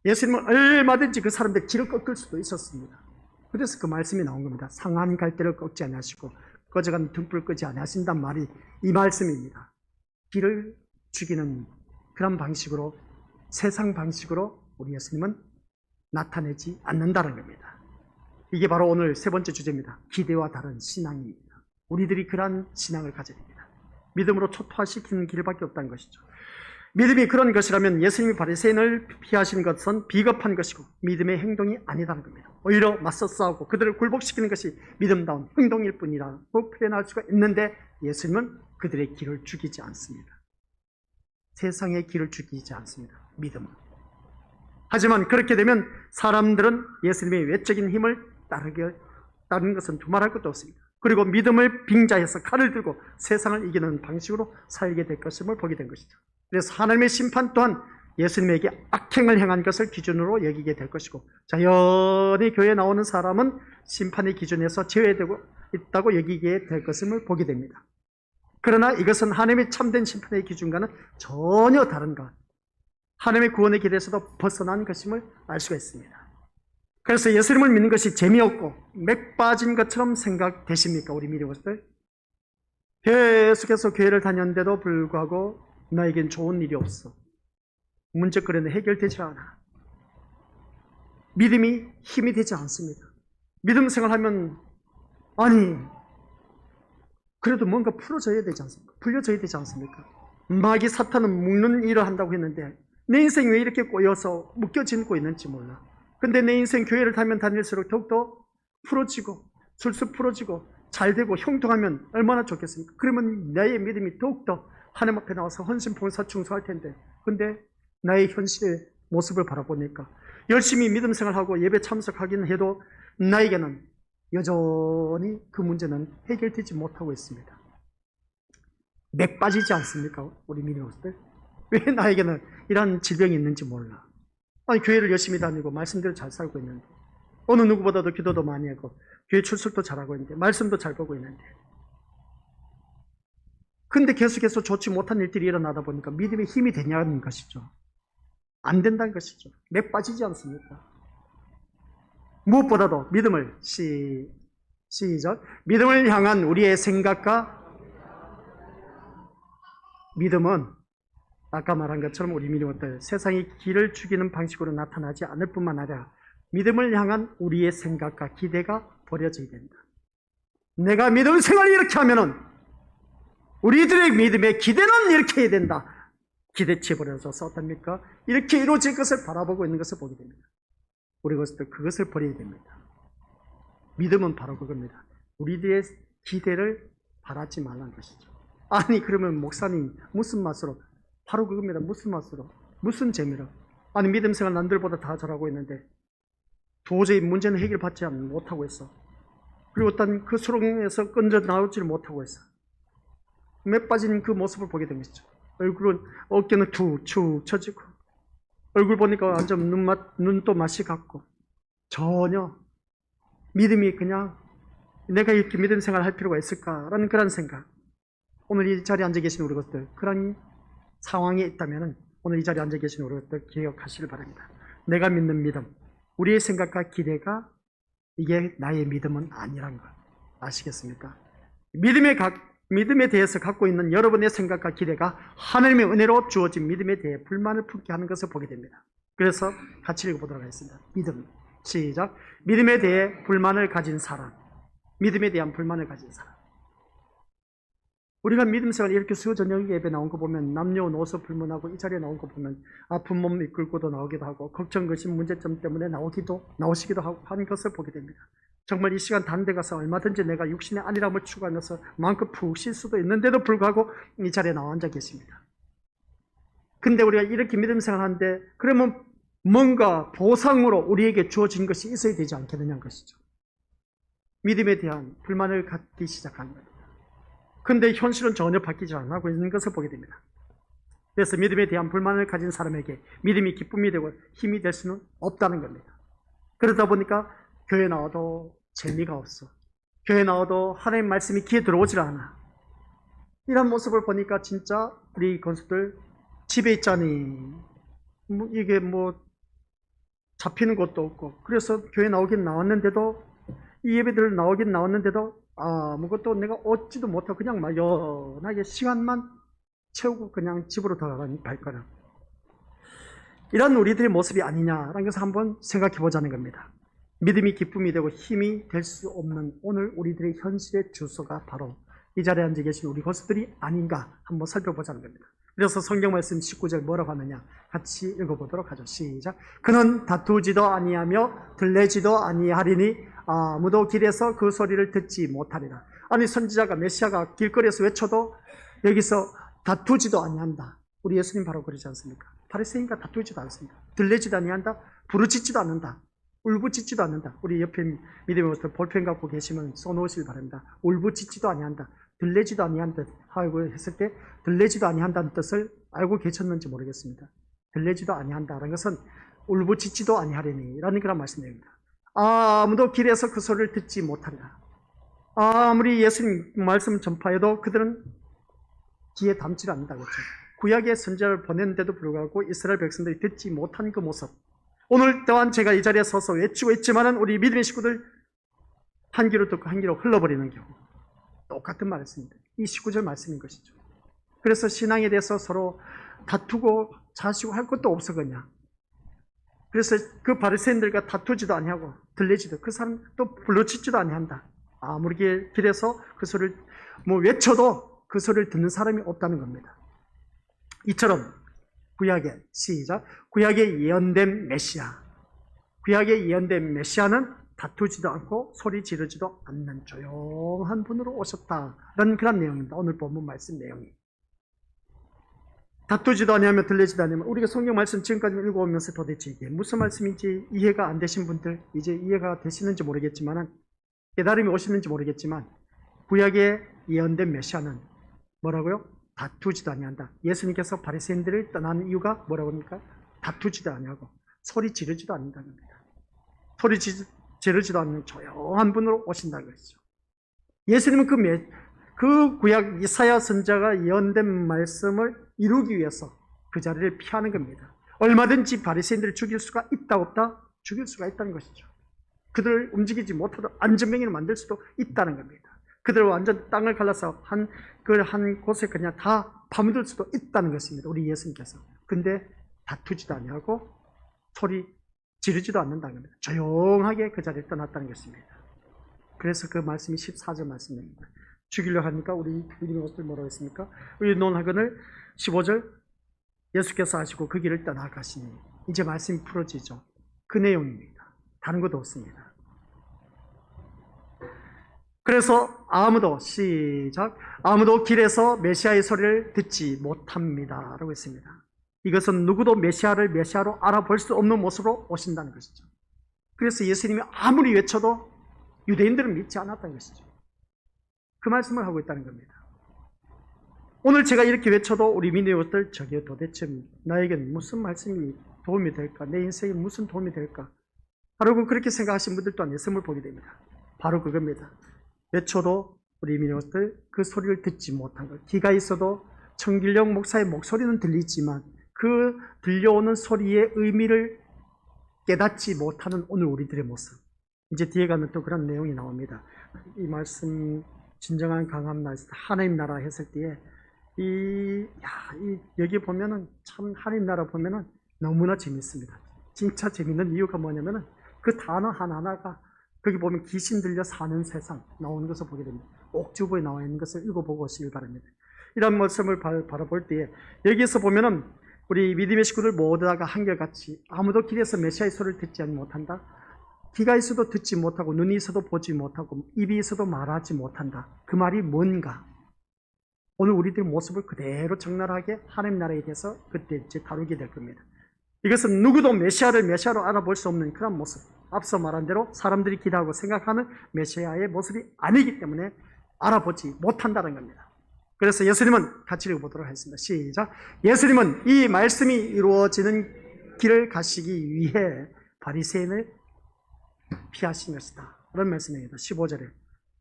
예수님은 얼마든지 그 사람들 길을 꺾을 수도 있었습니다. 그래서 그 말씀이 나온 겁니다. 상한 갈대를 꺾지 아니하시고 꺼져가는 등불 끄지 아니하신단 말이 이 말씀입니다. 길을 죽이는 그런 방식으로 세상 방식으로 우리 예수님은 나타내지 않는다는 겁니다. 이게 바로 오늘 세 번째 주제입니다. 기대와 다른 신앙입니다. 우리들이 그러한 신앙을 가져야 됩니다. 믿음으로 초토화시키는 길밖에 없다는 것이죠. 믿음이 그런 것이라면 예수님이 바리새인을 피하신 것은 비겁한 것이고 믿음의 행동이 아니다는 겁니다. 오히려 맞서 싸우고 그들을 굴복시키는 것이 믿음다운 행동일 뿐이라고 표현할 수가 있는데 예수님은 그들의 길을 죽이지 않습니다. 세상의 길을 죽이지 않습니다. 믿음은. 하지만 그렇게 되면 사람들은 예수님의 외적인 힘을 따르는 것은 두말할 것도 없습니다. 그리고 믿음을 빙자해서 칼을 들고 세상을 이기는 방식으로 살게 될 것임을 보게 된 것이죠. 그래서 하나님의 심판 또한 예수님에게 악행을 행한 것을 기준으로 여기게 될 것이고 자연히 교회에 나오는 사람은 심판의 기준에서 제외되고 있다고 여기게 될 것임을 보게 됩니다. 그러나 이것은 하나님의 참된 심판의 기준과는 전혀 다른 것, 하나님의 구원의 길에서도 벗어난 것임을 알 수가 있습니다. 그래서 예수님을 믿는 것이 재미없고 맥 빠진 것처럼 생각되십니까? 우리 믿음들 계속해서 교회를 다녔는데도 불구하고 나에겐 좋은 일이 없어. 문제거리는 해결되지 않아. 믿음이 힘이 되지 않습니다. 믿음 생활하면 아니 그래도 뭔가 풀어져야 되지 않습니까? 풀려져야 되지 않습니까? 마귀 사탄은 묶는 일을 한다고 했는데 내 인생이 왜 이렇게 꼬여서 묶여지고 있는지 몰라. 근데 내 인생 교회를 다니면 다닐수록 더욱더 풀어지고 술술 풀어지고 잘되고 형통하면 얼마나 좋겠습니까? 그러면 나의 믿음이 더욱더 하나님 앞에 나와서 헌신봉사 충성할 텐데 근데 나의 현실의 모습을 바라보니까 열심히 믿음 생활하고 예배 참석하긴 해도 나에게는 여전히 그 문제는 해결되지 못하고 있습니다. 맥 빠지지 않습니까? 우리 믿음들 왜 나에게는 이런 질병이 있는지 몰라. 아니 교회를 열심히 다니고 말씀대로 잘 살고 있는데 어느 누구보다도 기도도 많이 하고 교회 출석도 잘하고 있는데 말씀도 잘 보고 있는데 근데 계속해서 좋지 못한 일들이 일어나다 보니까 믿음의 힘이 되냐는 것이죠. 안 된다는 것이죠. 맥 빠지지 않습니까? 무엇보다도 믿음을 시작 믿음을 향한 우리의 생각과 믿음은 아까 말한 것처럼 우리 믿음은 세상의 길을 죽이는 방식으로 나타나지 않을 뿐만 아니라 믿음을 향한 우리의 생각과 기대가 버려져야 된다. 내가 믿음 생활을 이렇게 하면은 우리들의 믿음의 기대는 이렇게 해야 된다. 기대치에 버려져서 어떻습니까? 이렇게 이루어질 것을 바라보고 있는 것을 보게 됩니다. 우리 그것을 버려야 됩니다. 믿음은 바로 그겁니다. 우리들의 기대를 바라지 말라는 것이죠. 아니 그러면 목사님 무슨 맛으로? 바로 그겁니다. 무슨 맛으로? 무슨 재미로? 아니 믿음 생활 남들보다 다 잘하고 있는데 도저히 문제는 해결받지 못하고 있어. 그리고 어떤 그 수렁에서 건져 나오지를 못하고 있어. 매 빠진 그 모습을 보게 된 것이죠. 얼굴은, 어깨는 툭툭 처지고, 얼굴 보니까 완전 눈도 맛이 같고, 전혀 믿음이 그냥 내가 이렇게 믿음 생활을 할 필요가 있을까라는 그런 생각. 오늘 이 자리에 앉아 계신 우리 것들, 그런 상황에 있다면 오늘 이 자리에 앉아 계신 우리 것들 기억하시길 바랍니다. 내가 믿는 믿음, 우리의 생각과 기대가 이게 나의 믿음은 아니란 것 아시겠습니까? 믿음에 대해서 갖고 있는 여러분의 생각과 기대가 하나님의 은혜로 주어진 믿음에 대해 불만을 품게 하는 것을 보게 됩니다. 그래서 같이 읽어보도록 하겠습니다. 믿음. 시작. 믿음에 대해 불만을 가진 사람. 믿음에 대한 불만을 가진 사람. 우리가 믿음 생활 이렇게 수요 저녁 예배 나온 거 보면 남녀노소 불문하고 이 자리에 나온 거 보면 아픈 몸 이끌고도 나오기도 하고 걱정, 근심, 문제점 때문에 나오시기도 하고 하는 것을 보게 됩니다. 정말 이 시간 다른 데 가서 얼마든지 내가 육신의 안일함을 추구하면서 마음껏 푹 쉴 수도 있는데도 불구하고 이 자리에 나와 앉아 계십니다. 근데 우리가 이렇게 믿음 생활하는데 그러면 뭔가 보상으로 우리에게 주어진 것이 있어야 되지 않겠느냐는 것이죠. 믿음에 대한 불만을 갖기 시작하는 겁니다. 근데 현실은 전혀 바뀌지 않고 있는 것을 보게 됩니다. 그래서 믿음에 대한 불만을 가진 사람에게 믿음이 기쁨이 되고 힘이 될 수는 없다는 겁니다. 그러다 보니까 교회 나와도 재미가 없어. 교회 나와도 하나님 말씀이 귀에 들어오질 않아. 이런 모습을 보니까 진짜 우리 건수들 집에 있자니 이게 잡히는 것도 없고, 그래서 교회 나오긴 나왔는데도, 이 예배들 나오긴 나왔는데도 아무것도 내가 얻지도 못하고 그냥 막연하게 시간만 채우고 그냥 집으로 돌아가는 발걸음. 이런 우리들의 모습이 아니냐라는 것을 한번 생각해 보자는 겁니다. 믿음이 기쁨이 되고 힘이 될 수 없는 오늘 우리들의 현실의 주소가 바로 이 자리에 앉아 계신 우리 것들이 아닌가 한번 살펴보자는 겁니다. 그래서 성경 말씀 19절 뭐라고 하느냐 같이 읽어보도록 하죠. 시작. 그는 다투지도 아니하며 들레지도 아니하리니 아무도 길에서 그 소리를 듣지 못하리라. 아니, 선지자가 메시아가 길거리에서 외쳐도 여기서 다투지도 아니한다. 우리 예수님 바로 그러지 않습니까? 바리새인과 다투지도 않습니다. 들레지도 아니한다. 부르짖지도 않는다. 울부짖지도 않는다. 우리 옆에 믿음의 모습 볼펜 갖고 계시면 써놓으시길 바랍니다. 울부짖지도 아니한다. 들레지도 아니한다 하고 했을 때 들레지도 아니한다는 뜻을 알고 계셨는지 모르겠습니다. 들레지도 아니한다라는 것은 울부짖지도 아니하리니 라는 그런 말씀입니다. 아무도 길에서 그 소리를 듣지 못하리라. 아무리 예수님 말씀 전파해도 그들은 귀에 담지를 않는다 그랬죠. 구약의 선지자를 보냈는데도 불구하고 이스라엘 백성들이 듣지 못한 그 모습. 오늘 또한 제가 이 자리에 서서 외치고 있지만은 우리 믿음의 식구들 한 귀로 듣고 한 귀로 흘러버리는 경우. 똑같은 말씀입니다. 이 19절 말씀인 것이죠. 그래서 신앙에 대해서 서로 다투고 자시고 할 것도 없어 그냥. 그래서 그 바리새인들과 다투지도 아니하고 들리지도 그 사람 또 불러짖지도 아니한다. 아무리 길에서 그 소리를 외쳐도 그 소리를 듣는 사람이 없다는 겁니다. 이처럼 구약의 시작 구약의 예언된 메시아, 구약의 예언된 메시아는 다투지도 않고 소리 지르지도 않는 조용한 분으로 오셨다라는 그런 내용입니다. 오늘 본문 말씀 내용이. 다투지도 아니하며 들리지도 아니하며 우리가 성경 말씀 지금까지 읽어오면서 도대체 이게 무슨 말씀인지 이해가 안 되신 분들 이제 이해가 되시는지 모르겠지만 깨달음이 오시는지 모르겠지만 구약의 예언된 메시아는 뭐라고요? 다투지도 아니한다. 예수님께서 바리새인들을 떠나는 이유가 뭐라고 합니까? 다투지도 아니하고 소리 지르지도 않는다는 겁니다. 소리 지르지도 않는 조용한 분으로 오신다는 것이죠. 예수님은 그 구약 이사야 선지자가 예언된 말씀을 이루기 위해서 그 자리를 피하는 겁니다. 얼마든지 바리새인들을 죽일 수가 있다 없다? 죽일 수가 있다는 것이죠. 그들을 움직이지 못하도록 안전병이를 만들 수도 있다는 겁니다. 그들을 완전 땅을 갈라서 한 곳에 그냥 다 파묻을 수도 있다는 것입니다. 우리 예수님께서. 근데 다투지도 아니하고 소리 지르지도 않는다는 겁니다. 조용하게 그 자리를 떠났다는 것입니다. 그래서 그 말씀이 14절 말씀입니다. 죽이려 하니까 우리 믿음의 것들 뭐라고 했습니까? 우리 논하건을 15절 예수께서 하시고 그 길을 떠나가시니 이제 말씀이 풀어지죠. 그 내용입니다. 다른 것도 없습니다. 그래서 아무도 길에서 메시아의 소리를 듣지 못합니다 라고 했습니다. 이것은 누구도 메시아를 메시아로 알아볼 수 없는 모습으로 오신다는 것이죠. 그래서 예수님이 아무리 외쳐도 유대인들은 믿지 않았다는 것이죠. 그 말씀을 하고 있다는 겁니다. 오늘 제가 이렇게 외쳐도 우리 믿음들 저게 도대체 나에겐 무슨 말씀이 도움이 될까? 내 인생에 무슨 도움이 될까? 바로 그렇게 생각하신 분들 또한 예수님을 보게 됩니다. 바로 그겁니다. 외쳐도 우리 믿음들 그 소리를 듣지 못한 것. 귀가 있어도 청길령 목사의 목소리는 들리지만 그 들려오는 소리의 의미를 깨닫지 못하는 오늘 우리들의 모습. 이제 뒤에 가면 또 그런 내용이 나옵니다. 이 말씀 진정한 강함 나라, 하나님 나라 했을 때에 여기 보면은 참 하나님 나라 보면은 너무나 재밌습니다. 진짜 재밌는 이유가 뭐냐면은 그 단어 하나하나가 거기 보면 귀신 들려 사는 세상 나오는 것을 보게 됩니다. 옥주부에 나와 있는 것을 읽어보고 오시길 바랍니다. 이런 모습을 바라볼 때에 여기에서 보면은 우리 믿음의 식구들 모두가 한결같이 아무도 길에서 메시아의 소리를 듣지 못한다. 귀가 있어도 듣지 못하고 눈이 있어도 보지 못하고 입이 있어도 말하지 못한다. 그 말이 뭔가? 오늘 우리들 모습을 그대로 적나라하게 하나님 나라에 대해서 그때 이제 다루게 될 겁니다. 이것은 누구도 메시아를 메시아로 알아볼 수 없는 그런 모습. 앞서 말한 대로 사람들이 기대하고 생각하는 메시아의 모습이 아니기 때문에 알아보지 못한다는 겁니다. 그래서 예수님은 같이 읽어보도록 하겠습니다. 시작. 예수님은 이 말씀이 이루어지는 길을 가시기 위해 바리새인을 피하신 것이다. 그런 말씀입니다. 15절에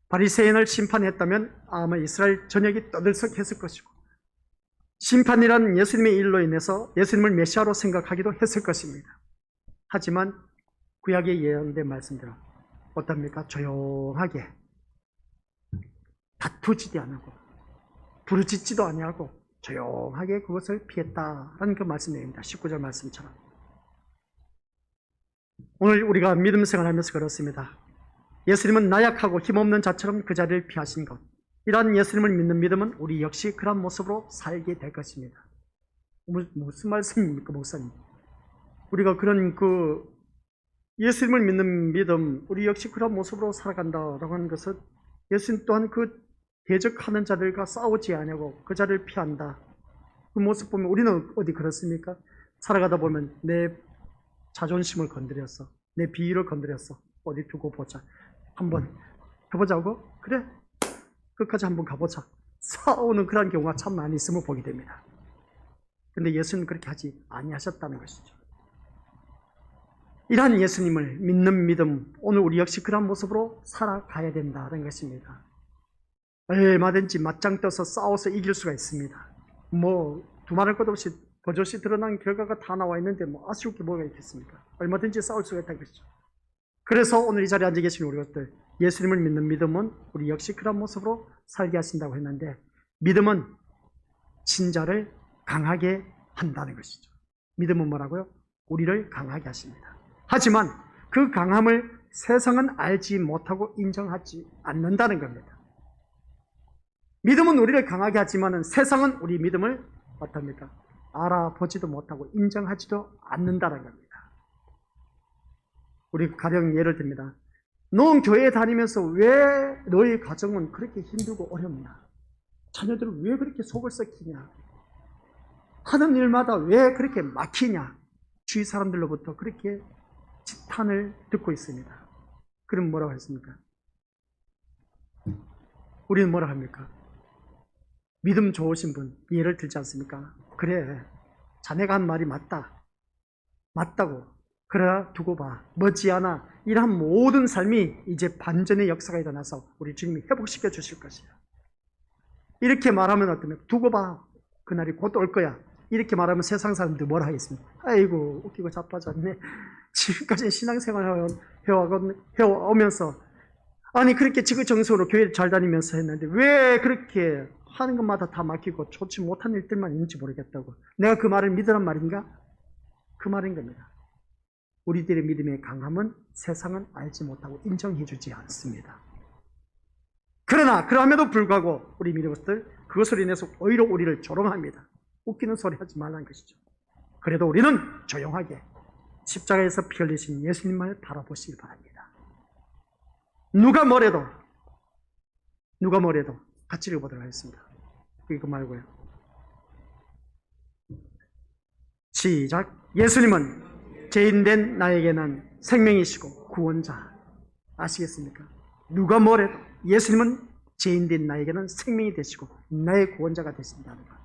바리새인을 심판했다면 아마 이스라엘 전역이 떠들썩했을 것이고 심판이라는 예수님의 일로 인해서 예수님을 메시아로 생각하기도 했을 것입니다. 하지만 구약에 예언된 말씀대로 어떻습니까? 조용하게 다투지도 않고 부르짖지도 아니하고 조용하게 그것을 피했다라는 그 말씀 내용입니다. 19절 말씀처럼. 오늘 우리가 믿음 생활하면서 그렇습니다. 예수님은 나약하고 힘없는 자처럼 그 자리를 피하신 것. 이러한 예수님을 믿는 믿음은 우리 역시 그런 모습으로 살게 될 것입니다. 무슨 말씀입니까, 목사님? 우리가 그런 예수님을 믿는 믿음, 우리 역시 그런 모습으로 살아간다라고 하는 것은 예수님 또한 그 대적하는 자들과 싸우지 않냐고 그 자리를 피한다. 그 모습 보면 우리는 어디 그렇습니까? 살아가다 보면 내 자존심을 건드렸어. 내 비위를 건드렸어. 어디 두고 보자. 한번 해보자고? 그래. 끝까지 한번 가보자. 싸우는 그런 경우가 참 많이 있음을 보게 됩니다. 근데 예수님은 그렇게 하지 아니하셨다는 것이죠. 이러한 예수님을 믿는 믿음, 오늘 우리 역시 그런 모습으로 살아가야 된다는 것입니다. 얼마든지 맞짱 떠서 싸워서 이길 수가 있습니다. 두말할 것 없이 버젓이 드러난 결과가 다 나와 있는데 아쉬울 게 뭐가 있겠습니까? 얼마든지 싸울 수가 있다는 것이죠. 그래서 오늘 이 자리에 앉아 계신 우리 것들, 예수님을 믿는 믿음은 우리 역시 그런 모습으로 살게 하신다고 했는데, 믿음은 신자를 강하게 한다는 것이죠. 믿음은 뭐라고요? 우리를 강하게 하십니다. 하지만 그 강함을 세상은 알지 못하고 인정하지 않는다는 겁니다. 믿음은 우리를 강하게 하지만 세상은 우리 믿음을 어떻습니까? 알아보지도 못하고 인정하지도 않는다는 겁니다. 우리 가령 예를 듭니다. 넌 교회에 다니면서 왜 너의 가정은 그렇게 힘들고 어렵냐? 자녀들은 왜 그렇게 속을 썩히냐? 하는 일마다 왜 그렇게 막히냐? 주위 사람들로부터 그렇게 지탄을 듣고 있습니다. 그럼 뭐라고 했습니까? 우리는 뭐라 합니까? 믿음 좋으신 분 예를 들지 않습니까? 그래, 자네가 한 말이 맞다고. 그래 두고 봐. 머지않아 이러한 모든 삶이 이제 반전의 역사가 일어나서 우리 주님이 회복시켜 주실 것이야. 이렇게 말하면 어떠면 두고 봐. 그날이 곧 올 거야. 이렇게 말하면 세상 사람들 뭐라 하겠습니까? 아이고 웃기고 자빠졌네. 지금까지 신앙생활 해오면서 아니 그렇게 지그정성으로 교회를 잘 다니면서 했는데 왜 그렇게 하는 것마다 다 막히고 좋지 못한 일들만 있는지 모르겠다고. 내가 그 말을 믿으란 말인가? 그 말인 겁니다. 우리들의 믿음의 강함은 세상은 알지 못하고 인정해 주지 않습니다. 그러나 그럼에도 불구하고 우리 믿음들 그것으로 인해서 오히려 우리를 조롱합니다. 웃기는 소리 하지 말라는 것이죠. 그래도 우리는 조용하게 십자가에서 피 흘리신 예수님을 바라보시기 바랍니다. 누가 뭐래도 같이 읽어보도록 하겠습니다. 이거 말고요. 시작. 예수님은 죄인된 나에게는 생명이시고 구원자. 아시겠습니까? 누가 뭐래도 예수님은 죄인된 나에게는 생명이 되시고 나의 구원자가 되신다는 것.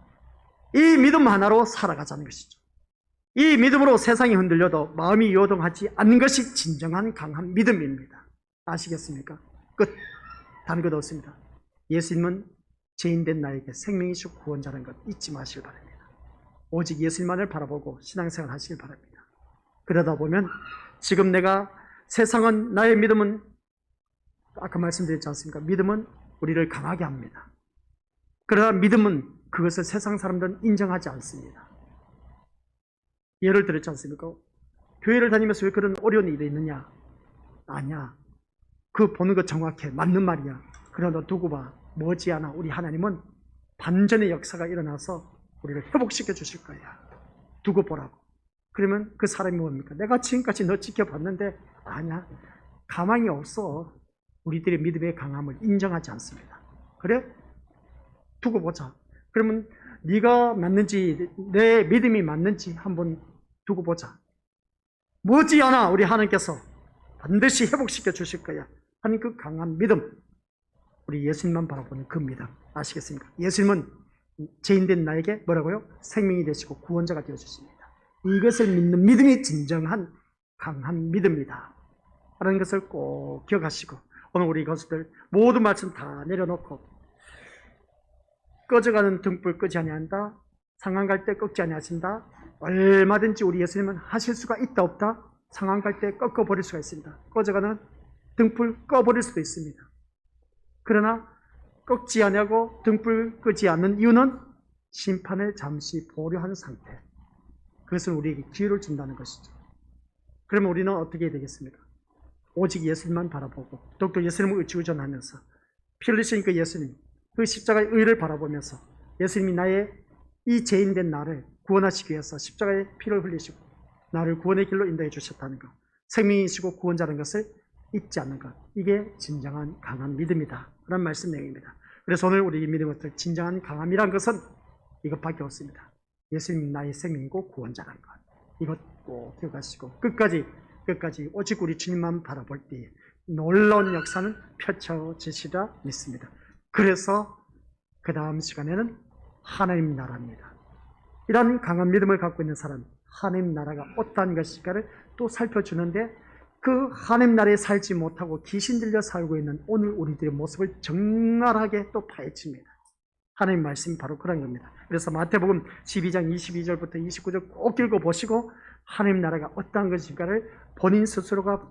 이 믿음 하나로 살아가자는 것이죠. 이 믿음으로 세상이 흔들려도 마음이 요동하지 않는 것이 진정한 강한 믿음입니다. 아시겠습니까? 끝. 다른 것 없습니다. 예수님은 죄인된 나에게 생명이시고 구원자라는 것 잊지 마시길 바랍니다. 오직 예수님만을 바라보고 신앙생활 하시길 바랍니다. 그러다 보면 지금 내가 세상은 나의 믿음은 아까 말씀드렸지 않습니까? 믿음은 우리를 강하게 합니다. 그러나 믿음은 그것을 세상 사람들은 인정하지 않습니다. 예를 들었지 않습니까? 교회를 다니면서 왜 그런 어려운 일이 있느냐? 아니야. 그 보는 거 정확해. 맞는 말이야. 그러나 두고 봐. 머지않아 우리 하나님은 반전의 역사가 일어나서 우리를 회복시켜 주실 거야. 두고 보라고. 그러면 그 사람이 뭡니까? 내가 지금까지 너 지켜봤는데 아니야. 가망이 없어. 우리들의 믿음의 강함을 인정하지 않습니다. 그래? 두고 보자. 그러면 네가 맞는지 내 믿음이 맞는지 한번 두고 보자. 머지않아 우리 하나님께서 반드시 회복시켜 주실 거야 하는 그 강한 믿음, 우리 예수님만 바라보는 그 믿음 아시겠습니까? 예수님은 죄인된 나에게 뭐라고요? 생명이 되시고 구원자가 되어주십니다. 이것을 믿는 믿음이 진정한 강한 믿음이다 라는 것을 꼭 기억하시고, 오늘 우리 것들 모든 말씀 다 내려놓고 꺼져가는 등불 끄지 아니한다, 상한 갈 때 꺾지 아니하신다, 얼마든지 우리 예수님은 하실 수가 있다 없다? 상한 갈 때 꺾어버릴 수가 있습니다. 꺼져가는 등불 꺼버릴 수도 있습니다. 그러나 꺾지 아니하고 등불 끄지 않는 이유는 심판을 잠시 보류한 상태, 그것은 우리에게 기회를 준다는 것이죠. 그러면 우리는 어떻게 해야 되겠습니까? 오직 예수님만 바라보고 더욱더 예수님을 의지의존하면서 피 흘리신 그 예수님, 그 십자가의 의를 바라보면서 예수님이 나의 이 죄인된 나를 구원하시기 위해서 십자가의 피를 흘리시고 나를 구원의 길로 인도해 주셨다는 것, 생명이시고 구원자라는 것을 잊지 않는 것, 이게 진정한 강한 믿음이다 라는 말씀 내용입니다. 그래서 오늘 우리 믿음의 진정한 강함이란 것은 이것밖에 없습니다. 예수님이 나의 생명이고 구원자라는 것, 이것 꼭 기억하시고 끝까지 오직 우리 주님만 바라볼 때 놀라운 역사는 펼쳐지시리라 믿습니다. 그래서 그 다음 시간에는 하나님 나라입니다. 이런 강한 믿음을 갖고 있는 사람, 하나님 나라가 어떠한 것일까를 또 살펴주는데, 그 하나님 나라에 살지 못하고 귀신 들려 살고 있는 오늘 우리들의 모습을 적나라하게 또 파헤칩니다. 하나님 말씀이 바로 그런 겁니다. 그래서 마태복음 12장 22절부터 29절 꼭 읽어보시고 하나님 나라가 어떠한 것일까를 본인 스스로가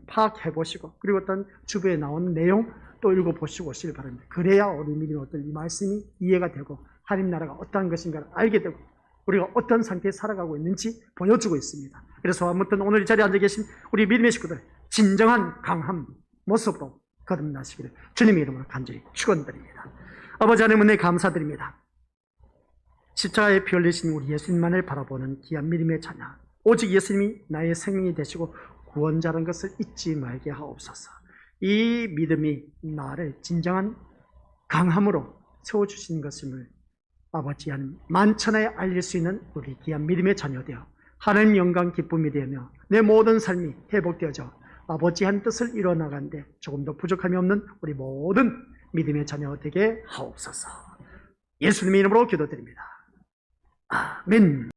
파악해보시고, 그리고 어떤 주변에 나오는 내용 또 읽어보시고 오시길 바랍니다. 그래야 우리 믿음의 어떤 이 말씀이 이해가 되고 하나님 나라가 어떠한 것인가를 알게 되고 우리가 어떤 상태에 살아가고 있는지 보여주고 있습니다. 그래서 아무튼 오늘 이 자리에 앉아 계신 우리 믿음의 식구들 진정한 강한 모습으로 거듭나시기를 주님의 이름으로 간절히 축원드립니다. 아버지 하나님 은혜 감사드립니다. 십자가에 피 흘리신 우리 예수님만을 바라보는 귀한 믿음의 자녀, 오직 예수님이 나의 생명이 되시고 구원자라는 것을 잊지 말게 하옵소서. 이 믿음이 나를 진정한 강함으로 세워주신 것임을 아버지 하나님 만천하에 알릴 수 있는 우리 귀한 믿음의 자녀되어 하나님 영광 기쁨이 되며 내 모든 삶이 회복되어져 아버지 한 뜻을 이뤄나가는데 조금 더 부족함이 없는 우리 모든 믿음의 자녀 되게 하옵소서. 예수님의 이름으로 기도드립니다. 아멘.